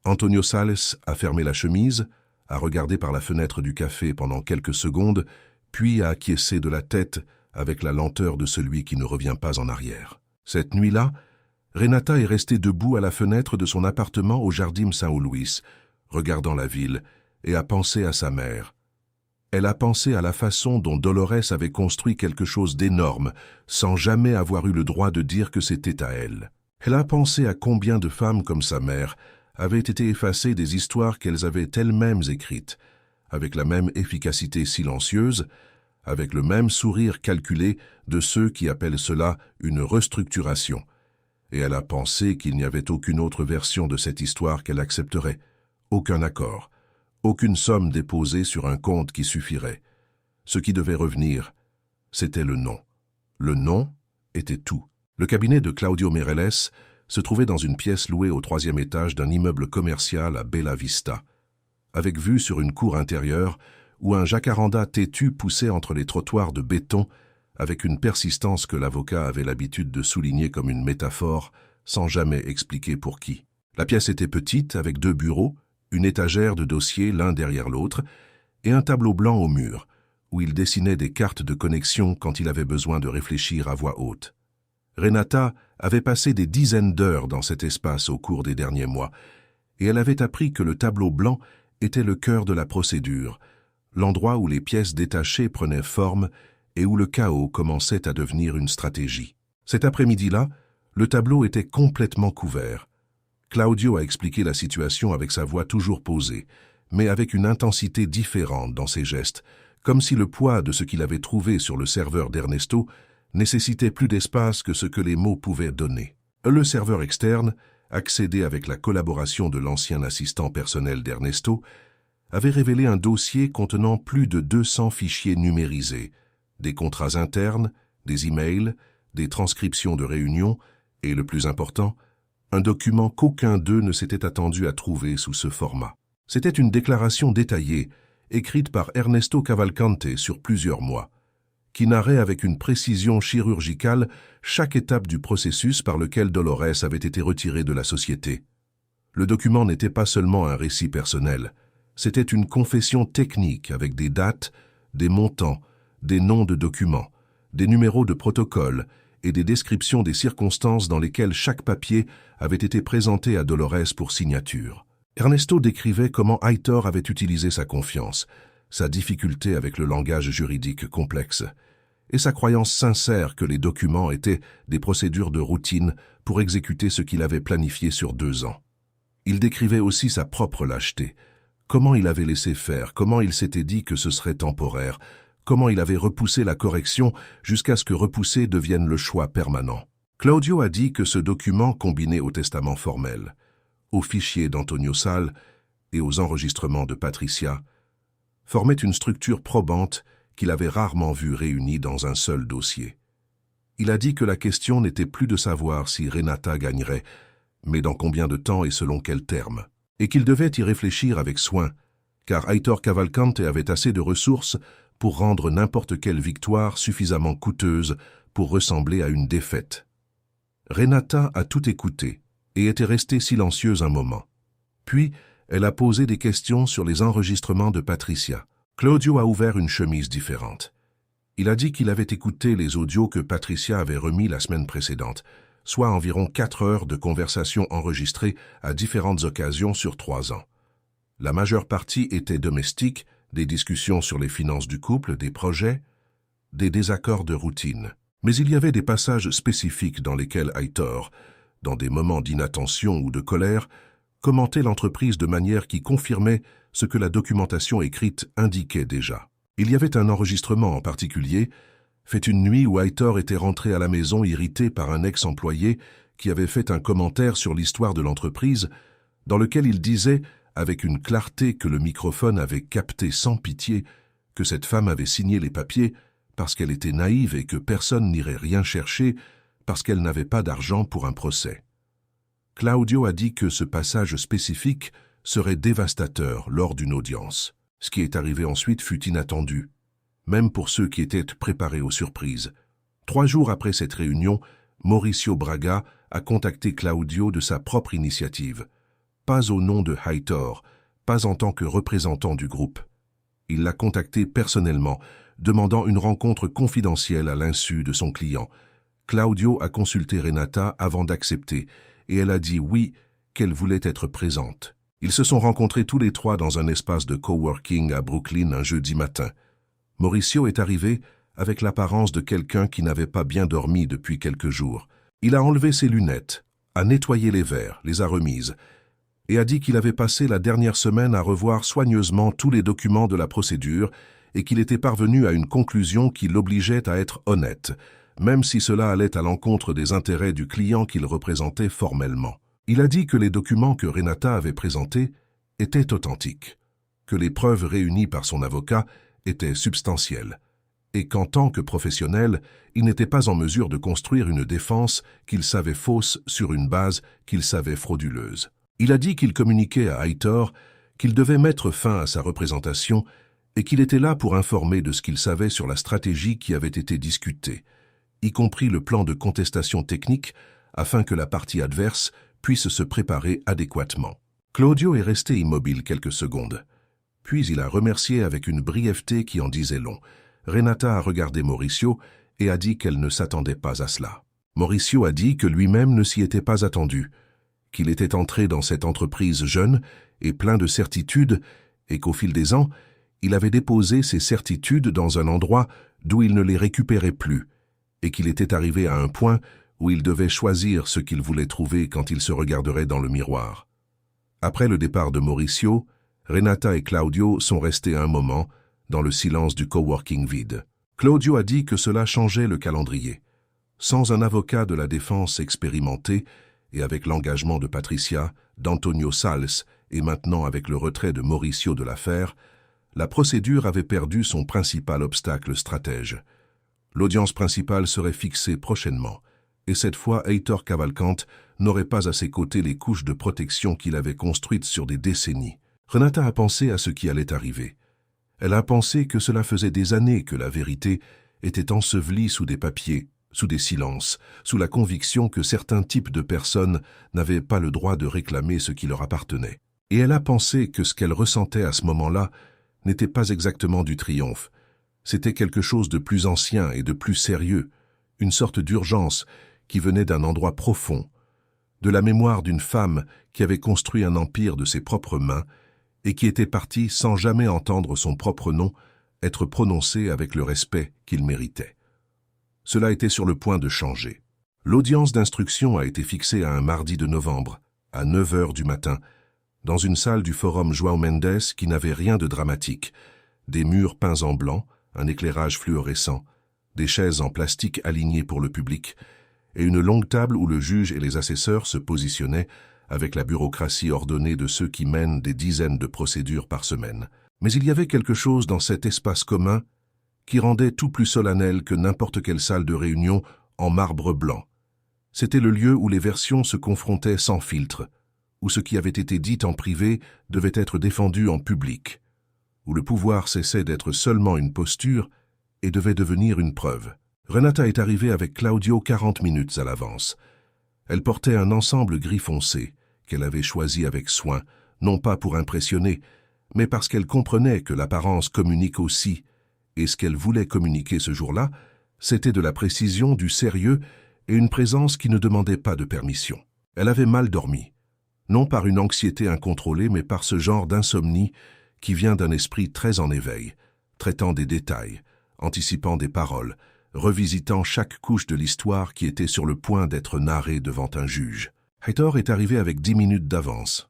Antonio Sales a fermé la chemise, a regardé par la fenêtre du café pendant quelques secondes, puis a acquiescé de la tête avec la lenteur de celui qui ne revient pas en arrière. Cette nuit-là, Renata est restée debout à la fenêtre de son appartement au Jardim São Luís, regardant la ville, et a pensé à sa mère. Elle a pensé à la façon dont Dolores avait construit quelque chose d'énorme, sans jamais avoir eu le droit de dire que c'était à elle. Elle a pensé à combien de femmes comme sa mère avaient été effacées des histoires qu'elles avaient elles-mêmes écrites, avec la même efficacité silencieuse, avec le même sourire calculé de ceux qui appellent cela une restructuration. Et elle a pensé qu'il n'y avait aucune autre version de cette histoire qu'elle accepterait, aucun accord, aucune somme déposée sur un compte qui suffirait. Ce qui devait revenir, c'était le nom. Le nom était tout. Le cabinet de Claudio Meirelles se trouvait dans une pièce louée au 3e étage d'un immeuble commercial à Bella Vista, avec vue sur une cour intérieure où un jacaranda têtu poussait entre les trottoirs de béton avec une persistance que l'avocat avait l'habitude de souligner comme une métaphore sans jamais expliquer pour qui. La pièce était petite, avec 2 bureaux, une étagère de dossiers l'un derrière l'autre et un tableau blanc au mur, où il dessinait des cartes de connexion quand il avait besoin de réfléchir à voix haute. Renata avait passé des dizaines d'heures dans cet espace au cours des derniers mois, et elle avait appris que le tableau blanc était le cœur de la procédure, l'endroit où les pièces détachées prenaient forme et où le chaos commençait à devenir une stratégie. Cet après-midi-là, le tableau était complètement couvert. Claudio a expliqué la situation avec sa voix toujours posée, mais avec une intensité différente dans ses gestes, comme si le poids de ce qu'il avait trouvé sur le serveur d'Ernesto nécessitait plus d'espace que ce que les mots pouvaient donner. Le serveur externe, accédé avec la collaboration de l'ancien assistant personnel d'Ernesto, avait révélé un dossier contenant plus de 200 fichiers numérisés, des contrats internes, des emails, des transcriptions de réunions et, le plus important, un document qu'aucun d'eux ne s'était attendu à trouver sous ce format. C'était une déclaration détaillée, écrite par Ernesto Cavalcante sur plusieurs mois, qui narrait avec une précision chirurgicale chaque étape du processus par lequel Dolores avait été retirée de la société. Le document n'était pas seulement un récit personnel, c'était une confession technique avec des dates, des montants, des noms de documents, des numéros de protocole et des descriptions des circonstances dans lesquelles chaque papier avait été présenté à Dolores pour signature. Ernesto décrivait comment Heitor avait utilisé sa confiance, sa difficulté avec le langage juridique complexe, et sa croyance sincère que les documents étaient des procédures de routine pour exécuter ce qu'il avait planifié sur 2 ans. Il décrivait aussi sa propre lâcheté, comment il avait laissé faire, comment il s'était dit que ce serait temporaire, comment il avait repoussé la correction jusqu'à ce que repousser devienne le choix permanent. Claudio a dit que ce document, combiné au testament formel, aux fichiers d'Antonio Sales et aux enregistrements de Patricia, formait une structure probante qu'il avait rarement vue réunie dans un seul dossier. Il a dit que la question n'était plus de savoir si Renata gagnerait, mais dans combien de temps et selon quels termes. Et qu'il devait y réfléchir avec soin, car Heitor Cavalcante avait assez de ressources pour rendre n'importe quelle victoire suffisamment coûteuse pour ressembler à une défaite. Renata a tout écouté et était restée silencieuse un moment. Puis, elle a posé des questions sur les enregistrements de Patricia. Claudio a ouvert une chemise différente. Il a dit qu'il avait écouté les audios que Patricia avait remis la semaine précédente, soit environ 4 heures de conversations enregistrées à différentes occasions sur 3 ans. La majeure partie était domestique, des discussions sur les finances du couple, des projets, des désaccords de routine. Mais il y avait des passages spécifiques dans lesquels Heitor, dans des moments d'inattention ou de colère, commentait l'entreprise de manière qui confirmait ce que la documentation écrite indiquait déjà. Il y avait un enregistrement en particulier, fait une nuit où Heitor était rentré à la maison irrité par un ex-employé qui avait fait un commentaire sur l'histoire de l'entreprise, dans lequel il disait, avec une clarté que le microphone avait captée sans pitié, que cette femme avait signé les papiers parce qu'elle était naïve et que personne n'irait rien chercher parce qu'elle n'avait pas d'argent pour un procès. Claudio a dit que ce passage spécifique serait dévastateur lors d'une audience. Ce qui est arrivé ensuite fut inattendu, même pour ceux qui étaient préparés aux surprises. 3 jours après cette réunion, Mauricio Braga a contacté Claudio de sa propre initiative, pas au nom de Heitor, pas en tant que représentant du groupe. Il l'a contacté personnellement, demandant une rencontre confidentielle à l'insu de son client. Claudio a consulté Renata avant d'accepter, et elle a dit oui, qu'elle voulait être présente. Ils se sont rencontrés tous les 3 dans un espace de coworking à Brooklyn un jeudi matin. Mauricio est arrivé avec l'apparence de quelqu'un qui n'avait pas bien dormi depuis quelques jours. Il a enlevé ses lunettes, a nettoyé les verres, les a remises, et a dit qu'il avait passé la dernière semaine à revoir soigneusement tous les documents de la procédure et qu'il était parvenu à une conclusion qui l'obligeait à être honnête, même si cela allait à l'encontre des intérêts du client qu'il représentait formellement. Il a dit que les documents que Renata avait présentés étaient authentiques, que les preuves réunies par son avocat étaient substantielles, et qu'en tant que professionnel, il n'était pas en mesure de construire une défense qu'il savait fausse sur une base qu'il savait frauduleuse. Il a dit qu'il communiquait à Heitor qu'il devait mettre fin à sa représentation et qu'il était là pour informer de ce qu'il savait sur la stratégie qui avait été discutée, y compris le plan de contestation technique, afin que la partie adverse puisse se préparer adéquatement. Claudio est resté immobile quelques secondes. Puis il a remercié avec une brièveté qui en disait long. Renata a regardé Mauricio et a dit qu'elle ne s'attendait pas à cela. Mauricio a dit que lui-même ne s'y était pas attendu, qu'il était entré dans cette entreprise jeune et plein de certitudes et qu'au fil des ans, il avait déposé ses certitudes dans un endroit d'où il ne les récupérait plus et qu'il était arrivé à un point où il devait choisir ce qu'il voulait trouver quand il se regarderait dans le miroir. Après le départ de Mauricio, Renata et Claudio sont restés un moment dans le silence du coworking vide. Claudio a dit que cela changeait le calendrier. Sans un avocat de la défense expérimenté et avec l'engagement de Patricia, d'Antonio Sales et maintenant avec le retrait de Mauricio de l'affaire, la procédure avait perdu son principal obstacle stratège. L'audience principale serait fixée prochainement, et cette fois Heitor Cavalcante n'aurait pas à ses côtés les couches de protection qu'il avait construites sur des décennies. Renata a pensé à ce qui allait arriver. Elle a pensé que cela faisait des années que la vérité était ensevelie sous des papiers, sous des silences, sous la conviction que certains types de personnes n'avaient pas le droit de réclamer ce qui leur appartenait. Et elle a pensé que ce qu'elle ressentait à ce moment-là n'était pas exactement du triomphe. C'était quelque chose de plus ancien et de plus sérieux, une sorte d'urgence qui venait d'un endroit profond, de la mémoire d'une femme qui avait construit un empire de ses propres mains et qui était partie sans jamais entendre son propre nom être prononcé avec le respect qu'il méritait. Cela était sur le point de changer. L'audience d'instruction a été fixée à un mardi de novembre, à 9 heures du matin, dans une salle du Forum João Mendes qui n'avait rien de dramatique, des murs peints en blanc, un éclairage fluorescent, des chaises en plastique alignées pour le public, et une longue table où le juge et les assesseurs se positionnaient avec la bureaucratie ordonnée de ceux qui mènent des dizaines de procédures par semaine. Mais il y avait quelque chose dans cet espace commun qui rendait tout plus solennel que n'importe quelle salle de réunion en marbre blanc. C'était le lieu où les versions se confrontaient sans filtre, où ce qui avait été dit en privé devait être défendu en public, où le pouvoir cessait d'être seulement une posture et devait devenir une preuve. Renata est arrivée avec Claudio 40 minutes à l'avance. Elle portait un ensemble gris foncé, qu'elle avait choisi avec soin, non pas pour impressionner, mais parce qu'elle comprenait que l'apparence communique aussi, et ce qu'elle voulait communiquer ce jour-là, c'était de la précision, du sérieux et une présence qui ne demandait pas de permission. Elle avait mal dormi, non par une anxiété incontrôlée, mais par ce genre d'insomnie qui vient d'un esprit très en éveil, traitant des détails, anticipant des paroles, revisitant chaque couche de l'histoire qui était sur le point d'être narrée devant un juge. Heitor est arrivé avec 10 minutes d'avance,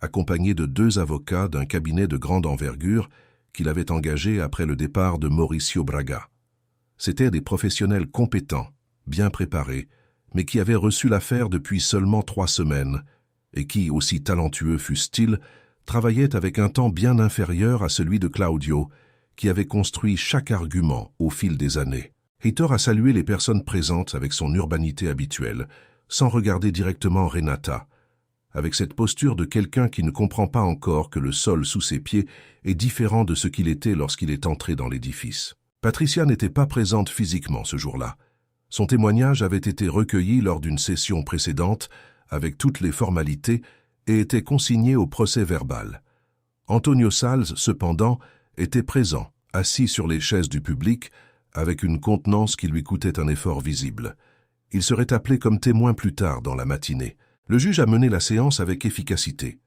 accompagné de 2 avocats d'un cabinet de grande envergure qu'il avait engagé après le départ de Mauricio Braga. C'étaient des professionnels compétents, bien préparés, mais qui avaient reçu l'affaire depuis seulement 3 semaines et qui, aussi talentueux fussent-ils, travaillaient avec un temps bien inférieur à celui de Claudio, qui avait construit chaque argument au fil des années. Heitor a salué les personnes présentes avec son urbanité habituelle, sans regarder directement Renata, avec cette posture de quelqu'un qui ne comprend pas encore que le sol sous ses pieds est différent de ce qu'il était lorsqu'il est entré dans l'édifice. Patricia n'était pas présente physiquement ce jour-là. Son témoignage avait été recueilli lors d'une session précédente, avec toutes les formalités, et était consigné au procès verbal. Antonio Sales, cependant, était présent, assis sur les chaises du public, avec une contenance qui lui coûtait un effort visible. Il serait appelé comme témoin plus tard dans la matinée. Le juge a mené la séance avec efficacité.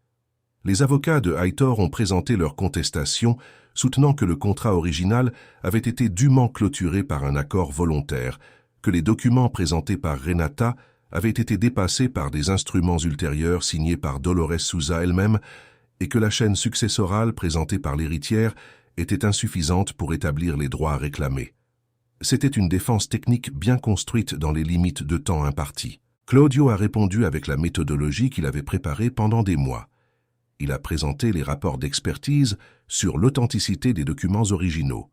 Les avocats de Heitor ont présenté leur contestation, soutenant que le contrat original avait été dûment clôturé par un accord volontaire, que les documents présentés par Renata avaient été dépassés par des instruments ultérieurs signés par Dolores Souza elle-même et que la chaîne successorale présentée par l'héritière était insuffisante pour établir les droits réclamés. C'était une défense technique bien construite dans les limites de temps imparties. Claudio a répondu avec la méthodologie qu'il avait préparée pendant des mois. Il a présenté les rapports d'expertise sur l'authenticité des documents originaux.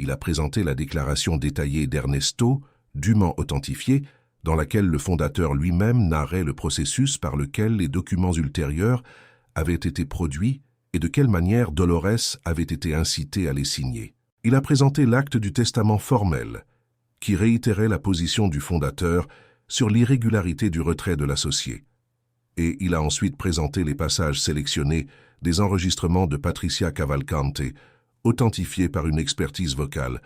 Il a présenté la déclaration détaillée d'Ernesto, dûment authentifiée, dans laquelle le fondateur lui-même narrait le processus par lequel les documents ultérieurs avaient été produits et de quelle manière Dolores avait été incitée à les signer. Il a présenté l'acte du testament formel, qui réitérait la position du fondateur sur l'irrégularité du retrait de l'associé. Et il a ensuite présenté les passages sélectionnés des enregistrements de Patricia Cavalcante, authentifiés par une expertise vocale,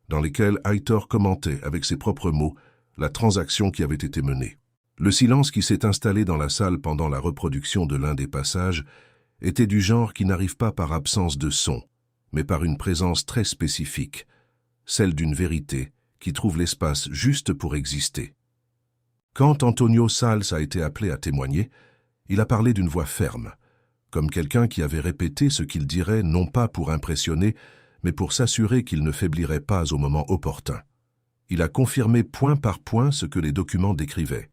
dans lesquels Heitor commentait avec ses propres mots la transaction qui avait été menée. Le silence qui s'est installé dans la salle pendant la reproduction de l'un des passages était du genre qui n'arrive pas par absence de son, mais par une présence très spécifique, celle d'une vérité qui trouve l'espace juste pour exister. Quand Antonio Sales a été appelé à témoigner, il a parlé d'une voix ferme, comme quelqu'un qui avait répété ce qu'il dirait non pas pour impressionner, mais pour s'assurer qu'il ne faiblirait pas au moment opportun. Il a confirmé point par point ce que les documents décrivaient.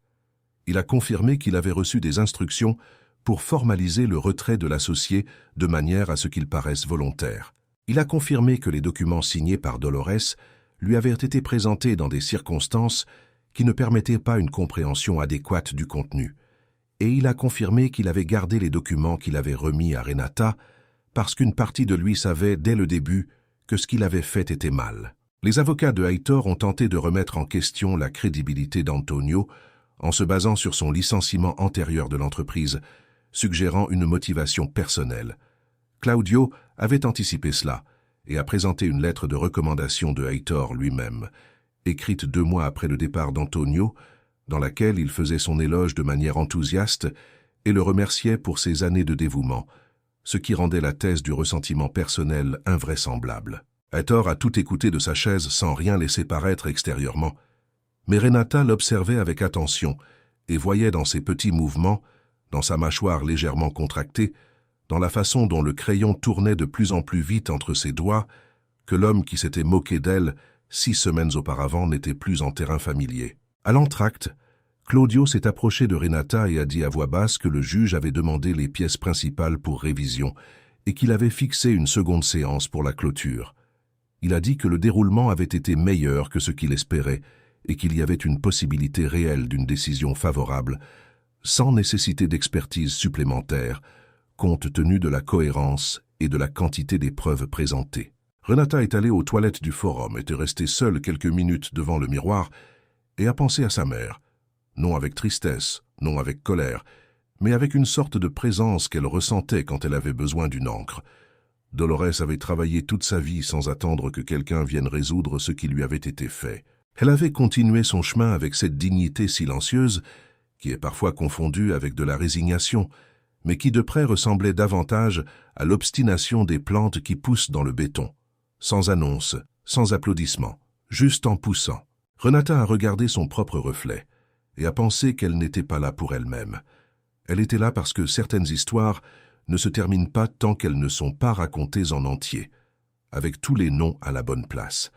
Il a confirmé qu'il avait reçu des instructions pour formaliser le retrait de l'associé de manière à ce qu'il paraisse volontaire. Il a confirmé que les documents signés par Dolores lui avaient été présentés dans des circonstances qui ne permettaient pas une compréhension adéquate du contenu. Et il a confirmé qu'il avait gardé les documents qu'il avait remis à Renata parce qu'une partie de lui savait dès le début que ce qu'il avait fait était mal. Les avocats de Heitor ont tenté de remettre en question la crédibilité d'Antonio en se basant sur son licenciement antérieur de l'entreprise, suggérant une motivation personnelle. Claudio avait anticipé cela et a présenté une lettre de recommandation de Heitor lui-même, écrite 2 mois après le départ d'Antonio, dans laquelle il faisait son éloge de manière enthousiaste et le remerciait pour ses années de dévouement, ce qui rendait la thèse du ressentiment personnel invraisemblable. Heitor a tout écouté de sa chaise sans rien laisser paraître extérieurement, mais Renata l'observait avec attention et voyait dans ses petits mouvements, dans sa mâchoire légèrement contractée, dans la façon dont le crayon tournait de plus en plus vite entre ses doigts, que l'homme qui s'était moqué d'elle 6 semaines auparavant n'était plus en terrain familier. À l'entracte, Claudio s'est approché de Renata et a dit à voix basse que le juge avait demandé les pièces principales pour révision et qu'il avait fixé une seconde séance pour la clôture. Il a dit que le déroulement avait été meilleur que ce qu'il espérait et qu'il y avait une possibilité réelle d'une décision favorable, sans nécessité d'expertise supplémentaire, compte tenu de la cohérence et de la quantité des preuves présentées. Renata est allée aux toilettes du forum, était restée seule quelques minutes devant le miroir et a pensé à sa mère, non avec tristesse, non avec colère, mais avec une sorte de présence qu'elle ressentait quand elle avait besoin d'une encre. Dolores avait travaillé toute sa vie sans attendre que quelqu'un vienne résoudre ce qui lui avait été fait. Elle avait continué son chemin avec cette dignité silencieuse, qui est parfois confondue avec de la résignation, mais qui de près ressemblait davantage à l'obstination des plantes qui poussent dans le béton, sans annonce, sans applaudissement, juste en poussant. Renata a regardé son propre reflet et a pensé qu'elle n'était pas là pour elle-même. Elle était là parce que certaines histoires ne se terminent pas tant qu'elles ne sont pas racontées en entier, avec tous les noms à la bonne place,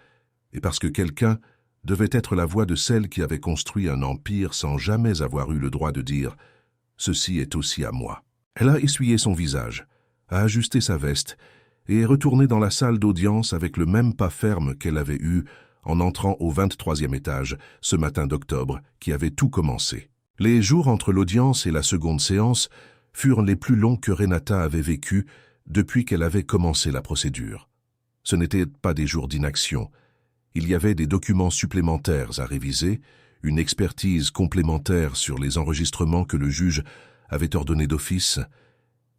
et parce que quelqu'un devait être la voix de celle qui avait construit un empire sans jamais avoir eu le droit de dire « ceci est aussi à moi ». Elle a essuyé son visage, a ajusté sa veste et est retournée dans la salle d'audience avec le même pas ferme qu'elle avait eu en entrant au 23e étage ce matin d'octobre qui avait tout commencé. Les jours entre l'audience et la seconde séance furent les plus longs que Renata avait vécus depuis qu'elle avait commencé la procédure. Ce n'étaient pas des jours d'inaction. Il y avait des documents supplémentaires à réviser, une expertise complémentaire sur les enregistrements que le juge avait ordonnés d'office,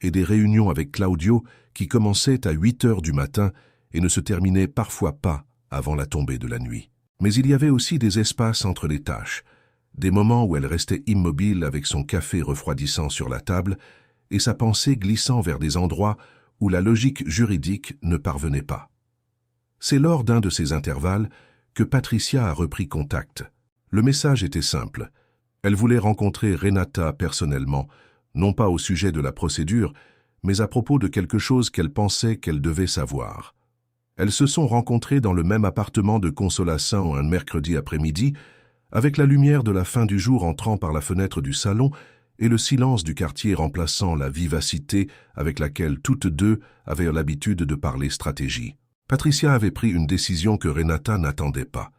et des réunions avec Claudio qui commençaient à 8 heures du matin et ne se terminaient parfois pas avant la tombée de la nuit. Mais il y avait aussi des espaces entre les tâches, des moments où elle restait immobile avec son café refroidissant sur la table et sa pensée glissant vers des endroits où la logique juridique ne parvenait pas. C'est lors d'un de ces intervalles que Patricia a repris contact. Le message était simple. Elle voulait rencontrer Renata personnellement, non pas au sujet de la procédure, mais à propos de quelque chose qu'elle pensait qu'elle devait savoir. Elles se sont rencontrées dans le même appartement de Consolação un mercredi après-midi, avec la lumière de la fin du jour entrant par la fenêtre du salon et le silence du quartier remplaçant la vivacité avec laquelle toutes deux avaient l'habitude de parler stratégie. Patricia avait pris une décision que Renata n'attendait pas.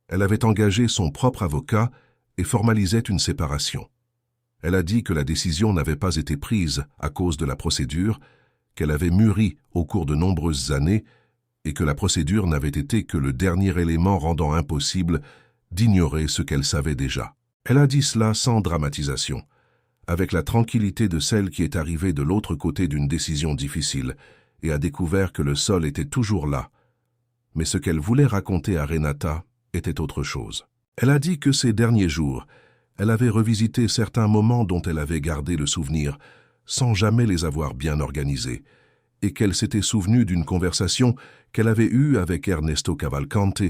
Elle avait engagé son propre avocat et formalisait une séparation. Elle a dit que la décision n'avait pas été prise à cause de la procédure, qu'elle avait mûri au cours de nombreuses années et que la procédure n'avait été que le dernier élément rendant impossible d'ignorer ce qu'elle savait déjà. Elle a dit cela sans dramatisation, avec la tranquillité de celle qui est arrivée de l'autre côté d'une décision difficile et a découvert que le sol était toujours là. Mais ce qu'elle voulait raconter à Renata était autre chose. Elle a dit que ces derniers jours, elle avait revisité certains moments dont elle avait gardé le souvenir, sans jamais les avoir bien organisés, et qu'elle s'était souvenue d'une conversation qu'elle avait eue avec Ernesto Cavalcante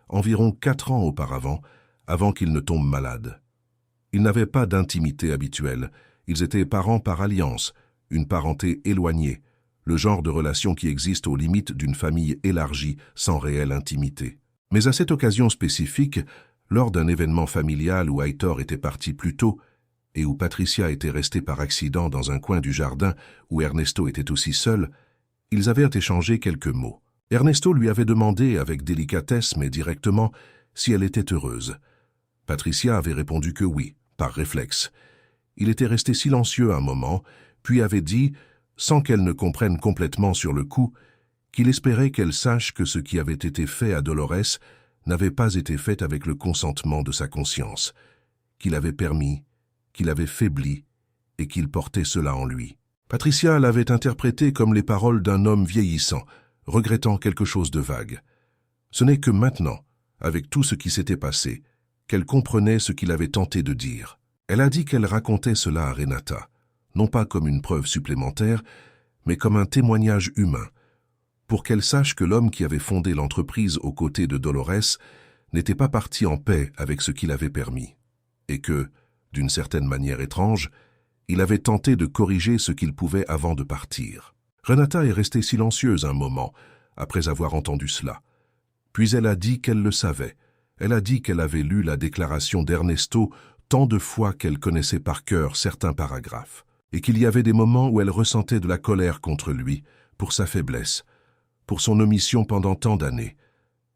environ 4 ans auparavant, avant qu'il ne tombe malade. Ils n'avaient pas d'intimité habituelle, ils étaient parents par alliance, une parenté éloignée, le genre de relation qui existe aux limites d'une famille élargie sans réelle intimité. Mais à cette occasion spécifique, lors d'un événement familial où Aitor était parti plus tôt et où Patricia était restée par accident dans un coin du jardin où Ernesto était aussi seul, ils avaient échangé quelques mots. Ernesto lui avait demandé avec délicatesse mais directement si elle était heureuse. Patricia avait répondu que oui, par réflexe. Il était resté silencieux un moment, puis avait dit, sans qu'elle ne comprenne complètement sur le coup, qu'il espérait qu'elle sache que ce qui avait été fait à Dolores n'avait pas été fait avec le consentement de sa conscience, qu'il avait permis, qu'il avait faibli et qu'il portait cela en lui. Patricia l'avait interprété comme les paroles d'un homme vieillissant, regrettant quelque chose de vague. Ce n'est que maintenant, avec tout ce qui s'était passé, qu'elle comprenait ce qu'il avait tenté de dire. Elle a dit qu'elle racontait cela à Renata, non pas comme une preuve supplémentaire, mais comme un témoignage humain, pour qu'elle sache que l'homme qui avait fondé l'entreprise aux côtés de Dolores n'était pas parti en paix avec ce qu'il avait permis, et que, d'une certaine manière étrange, il avait tenté de corriger ce qu'il pouvait avant de partir. Renata est restée silencieuse un moment, après avoir entendu cela. Puis elle a dit qu'elle le savait. Elle a dit qu'elle avait lu la déclaration d'Ernesto tant de fois qu'elle connaissait par cœur certains paragraphes, et qu'il y avait des moments où elle ressentait de la colère contre lui, pour sa faiblesse, pour son omission pendant tant d'années,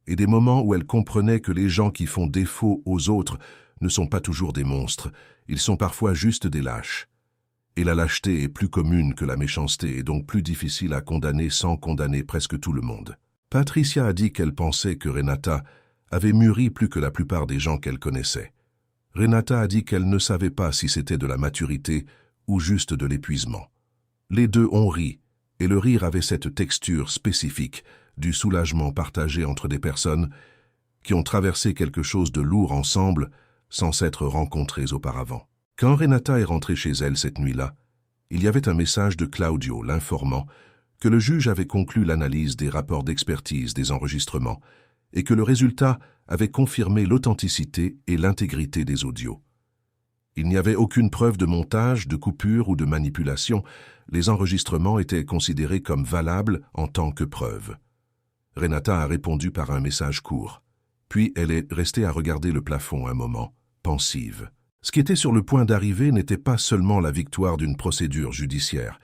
et des moments où elle comprenait que les gens qui font défaut aux autres ne sont pas toujours des monstres, ils sont parfois juste des lâches. Et la lâcheté est plus commune que la méchanceté et donc plus difficile à condamner sans condamner presque tout le monde. Patricia a dit qu'elle pensait que Renata avait mûri plus que la plupart des gens qu'elle connaissait. Renata a dit qu'elle ne savait pas si c'était de la maturité ou juste de l'épuisement. Les deux ont ri, et le rire avait cette texture spécifique du soulagement partagé entre des personnes qui ont traversé quelque chose de lourd ensemble sans s'être rencontrées auparavant. Quand Renata est rentrée chez elle cette nuit-là, il y avait un message de Claudio l'informant que le juge avait conclu l'analyse des rapports d'expertise des enregistrements et que le résultat avait confirmé l'authenticité et l'intégrité des audios. Il n'y avait aucune preuve de montage, de coupure ou de manipulation. Les enregistrements étaient considérés comme valables en tant que preuve. Renata a répondu par un message court. Puis elle est restée à regarder le plafond un moment, pensive. Ce qui était sur le point d'arriver n'était pas seulement la victoire d'une procédure judiciaire.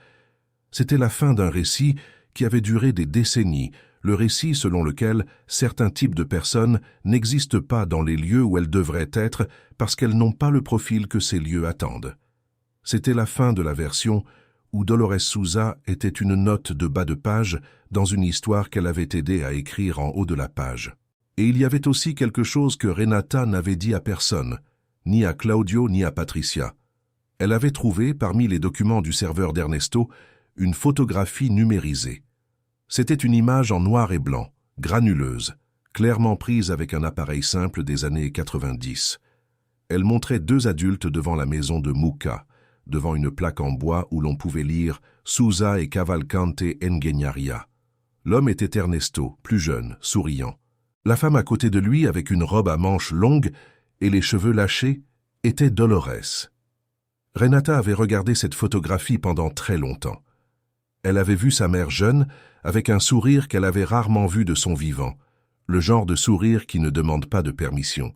C'était la fin d'un récit qui avait duré des décennies, le récit selon lequel certains types de personnes n'existent pas dans les lieux où elles devraient être parce qu'elles n'ont pas le profil que ces lieux attendent. C'était la fin de la version où Dolores Souza était une note de bas de page dans une histoire qu'elle avait aidé à écrire en haut de la page. Et il y avait aussi quelque chose que Renata n'avait dit à personne, ni à Claudio ni à Patricia. Elle avait trouvé, parmi les documents du serveur d'Ernesto, une photographie numérisée. C'était une image en noir et blanc, granuleuse, clairement prise avec un appareil simple des années 90. Elle montrait deux adultes devant la maison de Mucca, devant une plaque en bois où l'on pouvait lire « Souza et Cavalcante Engenharia ». L'homme était Ernesto, plus jeune, souriant. La femme à côté de lui, avec une robe à manches longues et les cheveux lâchés, était Dolores. Renata avait regardé cette photographie pendant très longtemps. Elle avait vu sa mère jeune, avec un sourire qu'elle avait rarement vu de son vivant, le genre de sourire qui ne demande pas de permission,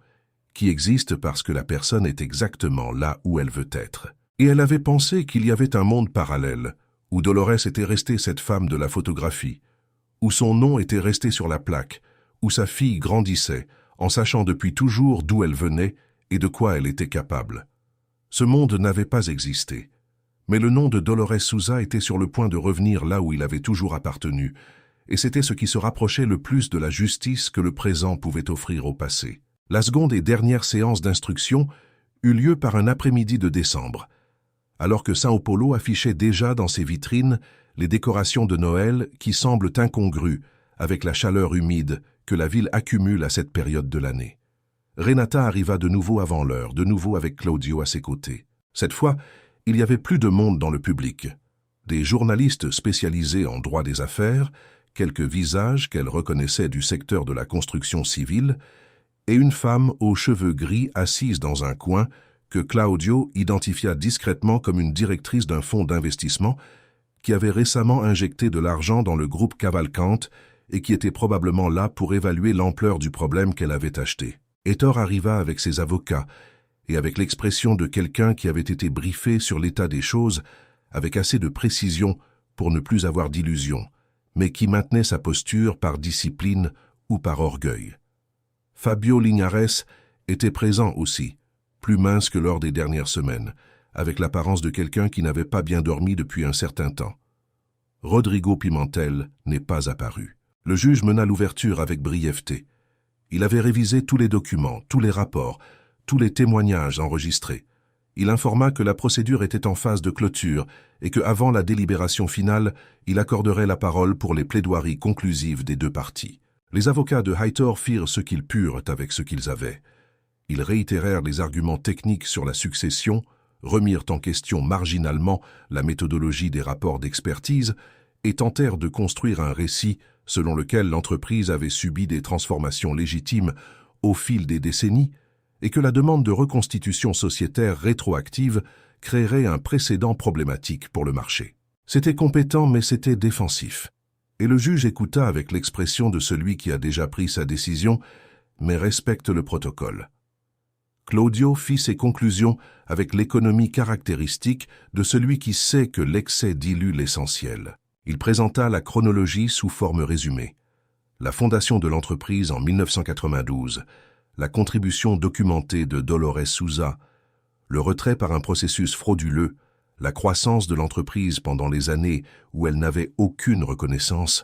qui existe parce que la personne est exactement là où elle veut être. Et elle avait pensé qu'il y avait un monde parallèle, où Dolores était restée cette femme de la photographie, où son nom était resté sur la plaque, où sa fille grandissait, en sachant depuis toujours d'où elle venait et de quoi elle était capable. Ce monde n'avait pas existé. Mais le nom de Dolores Souza était sur le point de revenir là où il avait toujours appartenu, et c'était ce qui se rapprochait le plus de la justice que le présent pouvait offrir au passé. La seconde et dernière séance d'instruction eut lieu par un après-midi de décembre, alors que São Paulo affichait déjà dans ses vitrines les décorations de Noël qui semblent incongrues avec la chaleur humide que la ville accumule à cette période de l'année. Renata arriva de nouveau avant l'heure, de nouveau avec Claudio à ses côtés. Cette fois, il y avait plus de monde dans le public. Des journalistes spécialisés en droit des affaires, quelques visages qu'elle reconnaissait du secteur de la construction civile, et une femme aux cheveux gris assise dans un coin que Claudio identifia discrètement comme une directrice d'un fonds d'investissement qui avait récemment injecté de l'argent dans le groupe Cavalcante et qui était probablement là pour évaluer l'ampleur du problème qu'elle avait acheté. Héctor arriva avec ses avocats et avec l'expression de quelqu'un qui avait été briefé sur l'état des choses avec assez de précision pour ne plus avoir d'illusions, mais qui maintenait sa posture par discipline ou par orgueil. Fabio Linares était présent aussi, plus mince que lors des dernières semaines, avec l'apparence de quelqu'un qui n'avait pas bien dormi depuis un certain temps. Rodrigo Pimentel n'est pas apparu. Le juge mena l'ouverture avec brièveté. Il avait révisé tous les documents, tous les rapports, tous les témoignages enregistrés. Il informa que la procédure était en phase de clôture et que, avant la délibération finale, il accorderait la parole pour les plaidoiries conclusives des deux parties. Les avocats de Heitor firent ce qu'ils purent avec ce qu'ils avaient. Ils réitérèrent les arguments techniques sur la succession, remirent en question marginalement la méthodologie des rapports d'expertise et tentèrent de construire un récit selon lequel l'entreprise avait subi des transformations légitimes au fil des décennies et que la demande de reconstitution sociétaire rétroactive créerait un précédent problématique pour le marché. C'était compétent, mais c'était défensif. Et le juge écouta avec l'expression de celui qui a déjà pris sa décision, mais respecte le protocole. Claudio fit ses conclusions avec l'économie caractéristique de celui qui sait que l'excès dilue l'essentiel. Il présenta la chronologie sous forme résumée. la fondation de l'entreprise en 1992, la contribution documentée de Dolores Souza, le retrait par un processus frauduleux, la croissance de l'entreprise pendant les années où elle n'avait aucune reconnaissance,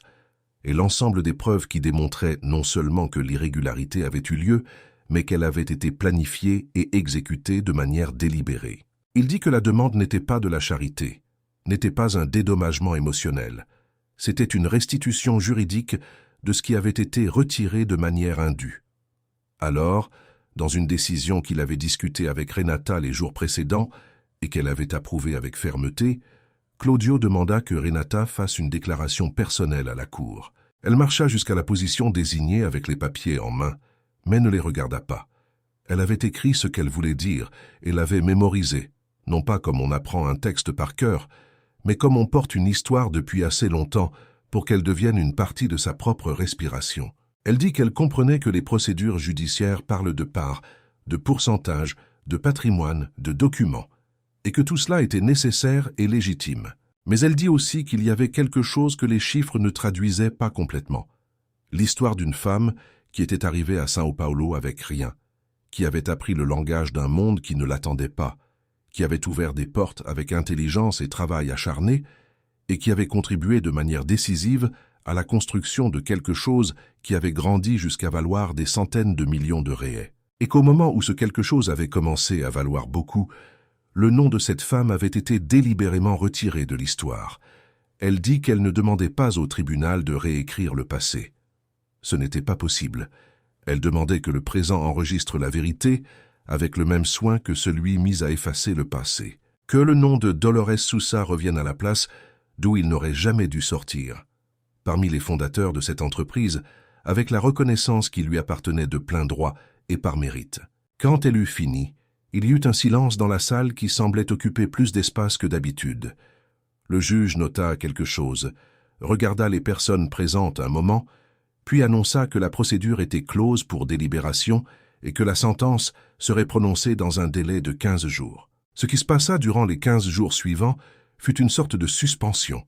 et l'ensemble des preuves qui démontraient non seulement que l'irrégularité avait eu lieu, mais qu'elle avait été planifiée et exécutée de manière délibérée. Il dit que la demande n'était pas de la charité, n'était pas un dédommagement émotionnel. C'était une restitution juridique de ce qui avait été retiré de manière indue. Alors, dans une décision qu'il avait discutée avec Renata les jours précédents et qu'elle avait approuvée avec fermeté, Claudio demanda que Renata fasse une déclaration personnelle à la cour. Elle marcha jusqu'à la position désignée avec les papiers en main, mais ne les regarda pas. Elle avait écrit ce qu'elle voulait dire et l'avait mémorisé, non pas comme on apprend un texte par cœur, mais comme on porte une histoire depuis assez longtemps pour qu'elle devienne une partie de sa propre respiration. Elle dit qu'elle comprenait que les procédures judiciaires parlent de parts, de pourcentages, de patrimoine, de documents, et que tout cela était nécessaire et légitime. Mais elle dit aussi qu'il y avait quelque chose que les chiffres ne traduisaient pas complètement. L'histoire d'une femme qui était arrivée à São Paulo avec rien, qui avait appris le langage d'un monde qui ne l'attendait pas, qui avait ouvert des portes avec intelligence et travail acharné, et qui avait contribué de manière décisive à la construction de quelque chose qui avait grandi jusqu'à valoir des centaines de millions de réais. Et qu'au moment où ce quelque chose avait commencé à valoir beaucoup, le nom de cette femme avait été délibérément retiré de l'histoire. Elle dit qu'elle ne demandait pas au tribunal de réécrire le passé. Ce n'était pas possible. Elle demandait que le présent enregistre la vérité avec le même soin que celui mis à effacer le passé. Que le nom de Dolores Souza revienne à la place d'où il n'aurait jamais dû sortir. Parmi les fondateurs de cette entreprise, avec la reconnaissance qui lui appartenait de plein droit et par mérite. Quand elle eut fini, il y eut un silence dans la salle qui semblait occuper plus d'espace que d'habitude. Le juge nota quelque chose, regarda les personnes présentes un moment, puis annonça que la procédure était close pour délibération et que la sentence serait prononcée dans un délai de 15 jours. Ce qui se passa durant les 15 jours suivants fut une sorte de suspension.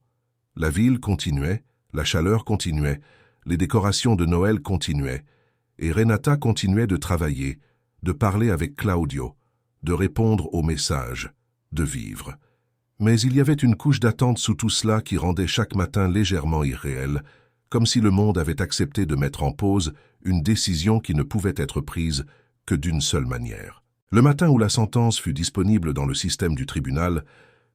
La ville continuait, la chaleur continuait, les décorations de Noël continuaient, et Renata continuait de travailler, de parler avec Claudio, de répondre aux messages, de vivre. Mais il y avait une couche d'attente sous tout cela qui rendait chaque matin légèrement irréel, comme si le monde avait accepté de mettre en pause une décision qui ne pouvait être prise que d'une seule manière. Le matin où la sentence fut disponible dans le système du tribunal,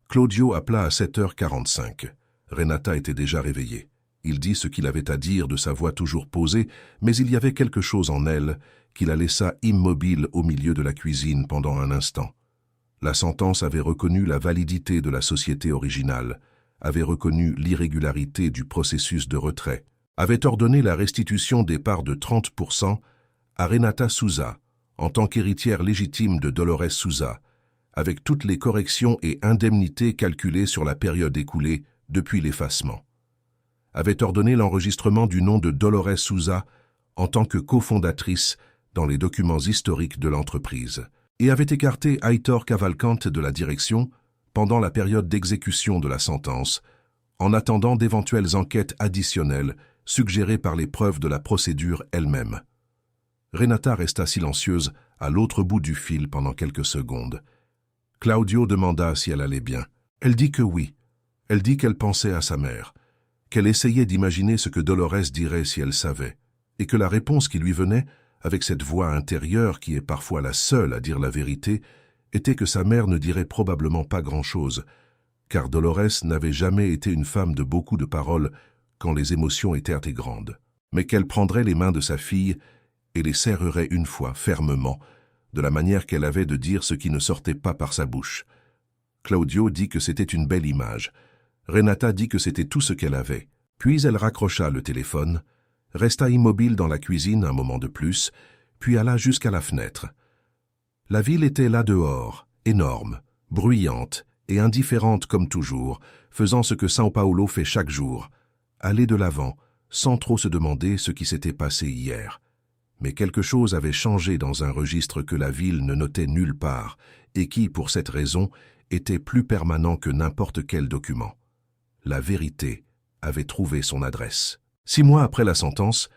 Claudio appela à 7h45. Renata était déjà réveillée. Il dit ce qu'il avait à dire de sa voix toujours posée, mais il y avait quelque chose en elle qui la laissa immobile au milieu de la cuisine pendant un instant. La sentence avait reconnu la validité de la société originale, avait reconnu l'irrégularité du processus de retrait, avait ordonné la restitution des parts de 30% à Renata Souza, en tant qu'héritière légitime de Dolores Souza, avec toutes les corrections et indemnités calculées sur la période écoulée depuis l'effacement. Avait ordonné l'enregistrement du nom de Dolores Souza en tant que cofondatrice dans les documents historiques de l'entreprise, et avait écarté Aitor Cavalcante de la direction pendant la période d'exécution de la sentence, en attendant d'éventuelles enquêtes additionnelles suggérées par les preuves de la procédure elle-même. Renata resta silencieuse à l'autre bout du fil pendant quelques secondes. Claudio demanda si elle allait bien. Elle dit que oui. Elle dit qu'elle pensait à sa mère, qu'elle essayait d'imaginer ce que Dolores dirait si elle savait, et que la réponse qui lui venait, avec cette voix intérieure qui est parfois la seule à dire la vérité, était que sa mère ne dirait probablement pas grand-chose, car Dolores n'avait jamais été une femme de beaucoup de paroles quand les émotions étaient grandes, mais qu'elle prendrait les mains de sa fille et les serrerait une fois fermement, de la manière qu'elle avait de dire ce qui ne sortait pas par sa bouche. Claudio dit que c'était une belle image. Renata dit que c'était tout ce qu'elle avait. Puis elle raccrocha le téléphone, resta immobile dans la cuisine un moment de plus, puis alla jusqu'à la fenêtre. La ville était là dehors, énorme, bruyante et indifférente comme toujours, faisant ce que São Paulo fait chaque jour, aller de l'avant, sans trop se demander ce qui s'était passé hier. Mais quelque chose avait changé dans un registre que la ville ne notait nulle part, et qui, pour cette raison, était plus permanent que n'importe quel document. La vérité avait trouvé son adresse. 6 mois après la sentence,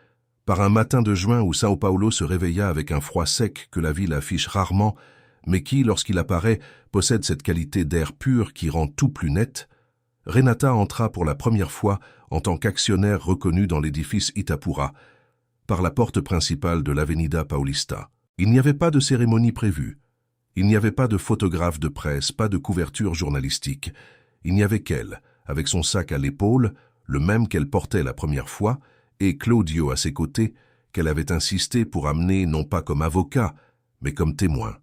Par un matin de juin où Sao Paulo se réveilla avec un froid sec que la ville affiche rarement, mais qui, lorsqu'il apparaît, possède cette qualité d'air pur qui rend tout plus net, Renata entra pour la première fois en tant qu'actionnaire reconnu dans l'édifice Itapura, par la porte principale de l'Avenida Paulista. Il n'y avait pas de cérémonie prévue. Il n'y avait pas de photographe de presse, pas de couverture journalistique. Il n'y avait qu'elle, avec son sac à l'épaule, le même qu'elle portait la première fois, et Claudio à ses côtés, qu'elle avait insisté pour amener non pas comme avocat, mais comme témoin.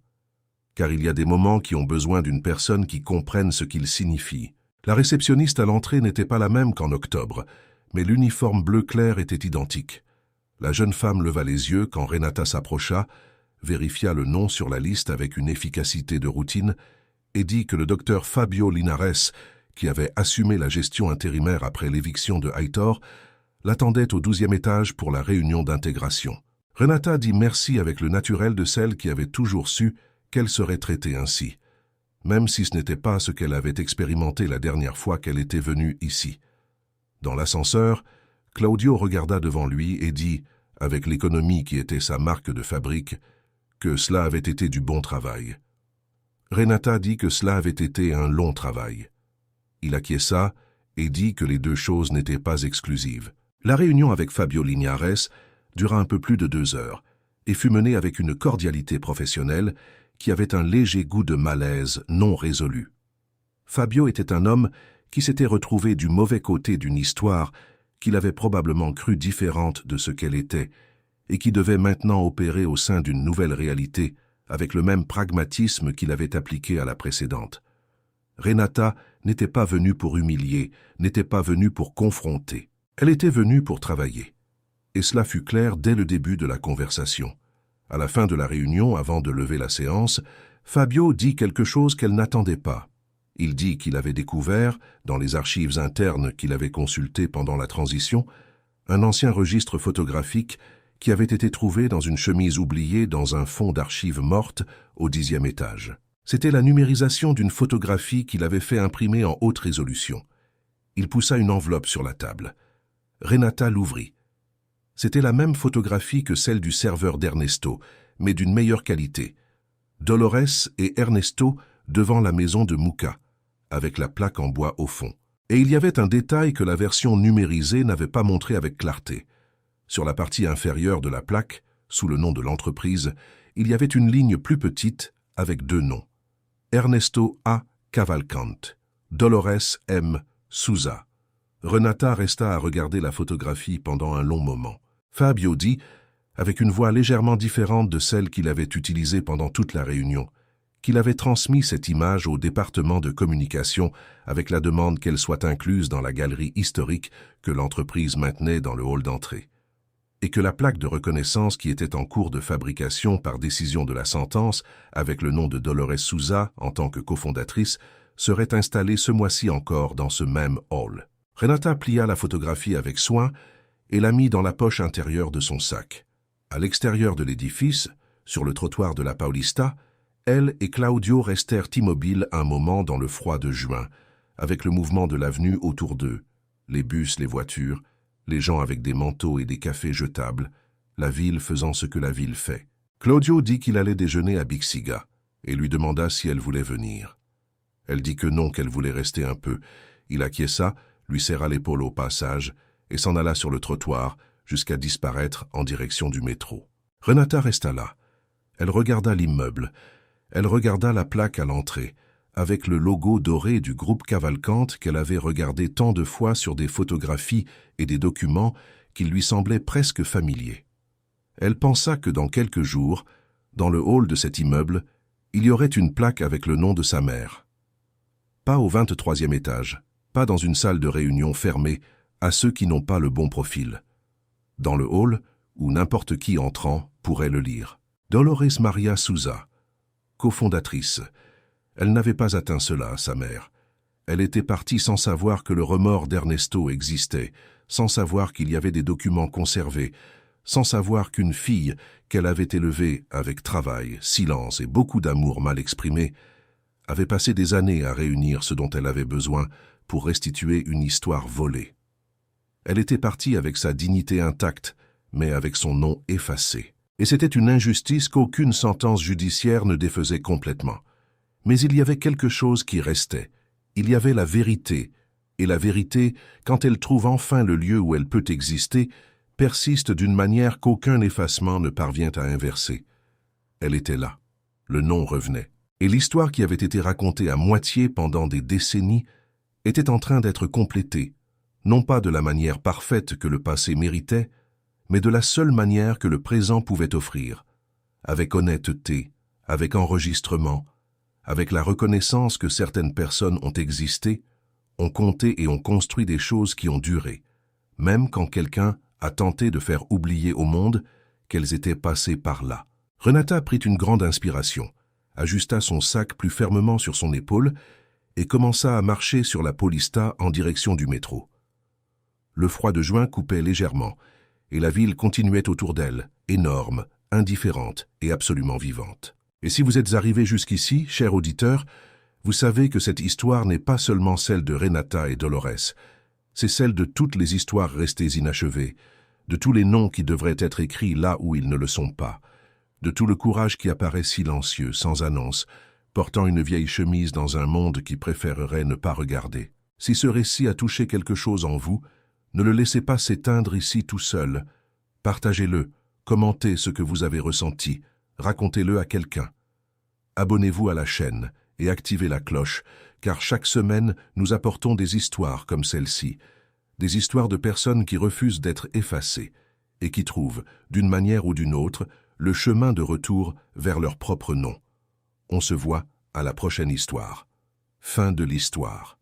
Car il y a des moments qui ont besoin d'une personne qui comprenne ce qu'ils signifient. La réceptionniste à l'entrée n'était pas la même qu'en octobre, mais l'uniforme bleu clair était identique. La jeune femme leva les yeux quand Renata s'approcha, vérifia le nom sur la liste avec une efficacité de routine et dit que le docteur Fabio Linares, qui avait assumé la gestion intérimaire après l'éviction de Heitor, l'attendait au 12e étage pour la réunion d'intégration. Renata dit merci avec le naturel de celle qui avait toujours su qu'elle serait traitée ainsi, même si ce n'était pas ce qu'elle avait expérimenté la dernière fois qu'elle était venue ici. Dans l'ascenseur, Claudio regarda devant lui et dit, avec l'économie qui était sa marque de fabrique, que cela avait été du bon travail. Renata dit que cela avait été un long travail. Il acquiesça et dit que les deux choses n'étaient pas exclusives. La réunion avec Fabio Linares dura un peu plus de 2 heures et fut menée avec une cordialité professionnelle qui avait un léger goût de malaise non résolu. Fabio était un homme qui s'était retrouvé du mauvais côté d'une histoire qu'il avait probablement cru différente de ce qu'elle était et qui devait maintenant opérer au sein d'une nouvelle réalité avec le même pragmatisme qu'il avait appliqué à la précédente. Renata n'était pas venue pour humilier, n'était pas venue pour confronter. Elle était venue pour travailler. Et cela fut clair dès le début de la conversation. À la fin de la réunion, avant de lever la séance, Fabio dit quelque chose qu'elle n'attendait pas. Il dit qu'il avait découvert, dans les archives internes qu'il avait consultées pendant la transition, un ancien registre photographique qui avait été trouvé dans une chemise oubliée dans un fond d'archives mortes au 10e étage. C'était la numérisation d'une photographie qu'il avait fait imprimer en haute résolution. Il poussa une enveloppe sur la table. Renata l'ouvrit. C'était la même photographie que celle du serveur d'Ernesto, mais d'une meilleure qualité. Dolores et Ernesto devant la maison de Muka, avec la plaque en bois au fond. Et il y avait un détail que la version numérisée n'avait pas montré avec clarté. Sur la partie inférieure de la plaque, sous le nom de l'entreprise, il y avait une ligne plus petite avec 2 noms. Ernesto A. Cavalcante, Dolores M. Souza. Renata resta à regarder la photographie pendant un long moment. Fabio dit, avec une voix légèrement différente de celle qu'il avait utilisée pendant toute la réunion, qu'il avait transmis cette image au département de communication avec la demande qu'elle soit incluse dans la galerie historique que l'entreprise maintenait dans le hall d'entrée, et que la plaque de reconnaissance qui était en cours de fabrication par décision de la sentence, avec le nom de Dolores Souza en tant que cofondatrice, serait installée ce mois-ci encore dans ce même hall. Renata plia la photographie avec soin et la mit dans la poche intérieure de son sac. À l'extérieur de l'édifice, sur le trottoir de la Paulista, elle et Claudio restèrent immobiles un moment dans le froid de juin, avec le mouvement de l'avenue autour d'eux, les bus, les voitures, les gens avec des manteaux et des cafés jetables, la ville faisant ce que la ville fait. Claudio dit qu'il allait déjeuner à Bixiga et lui demanda si elle voulait venir. Elle dit que non, qu'elle voulait rester un peu. Il acquiesça, lui serra l'épaule au passage et s'en alla sur le trottoir jusqu'à disparaître en direction du métro. Renata resta là. Elle regarda l'immeuble. Elle regarda la plaque à l'entrée, avec le logo doré du groupe Cavalcante qu'elle avait regardé tant de fois sur des photographies et des documents qui lui semblaient presque familiers. Elle pensa que dans quelques jours, dans le hall de cet immeuble, il y aurait une plaque avec le nom de sa mère. Pas au 23e étage, pas dans une salle de réunion fermée à ceux qui n'ont pas le bon profil. Dans le hall, où n'importe qui entrant pourrait le lire. Dolores Maria Souza, cofondatrice. Elle n'avait pas atteint cela, sa mère. Elle était partie sans savoir que le remords d'Ernesto existait, sans savoir qu'il y avait des documents conservés, sans savoir qu'une fille qu'elle avait élevée avec travail, silence et beaucoup d'amour mal exprimé, avait passé des années à réunir ce dont elle avait besoin pour restituer une histoire volée. Elle était partie avec sa dignité intacte, mais avec son nom effacé. Et c'était une injustice qu'aucune sentence judiciaire ne défaisait complètement. Mais il y avait quelque chose qui restait. Il y avait la vérité. Et la vérité, quand elle trouve enfin le lieu où elle peut exister, persiste d'une manière qu'aucun effacement ne parvient à inverser. Elle était là. Le nom revenait. Et l'histoire qui avait été racontée à moitié pendant des décennies était en train d'être complétée, non pas de la manière parfaite que le passé méritait, mais de la seule manière que le présent pouvait offrir, avec honnêteté, avec enregistrement, avec la reconnaissance que certaines personnes ont existé, ont compté et ont construit des choses qui ont duré, même quand quelqu'un a tenté de faire oublier au monde qu'elles étaient passées par là. Renata prit une grande inspiration, ajusta son sac plus fermement sur son épaule et commença à marcher sur la Paulista en direction du métro. Le froid de juin coupait légèrement, et la ville continuait autour d'elle, énorme, indifférente et absolument vivante. Et si vous êtes arrivé jusqu'ici, cher auditeur, vous savez que cette histoire n'est pas seulement celle de Renata et Dolores, c'est celle de toutes les histoires restées inachevées, de tous les noms qui devraient être écrits là où ils ne le sont pas, de tout le courage qui apparaît silencieux, sans annonce, portant une vieille chemise dans un monde qui préférerait ne pas regarder. Si ce récit a touché quelque chose en vous, ne le laissez pas s'éteindre ici tout seul. Partagez-le, commentez ce que vous avez ressenti, racontez-le à quelqu'un. Abonnez-vous à la chaîne et activez la cloche, car chaque semaine, nous apportons des histoires comme celle-ci, des histoires de personnes qui refusent d'être effacées et qui trouvent, d'une manière ou d'une autre, le chemin de retour vers leur propre nom. On se voit à la prochaine histoire. Fin de l'histoire.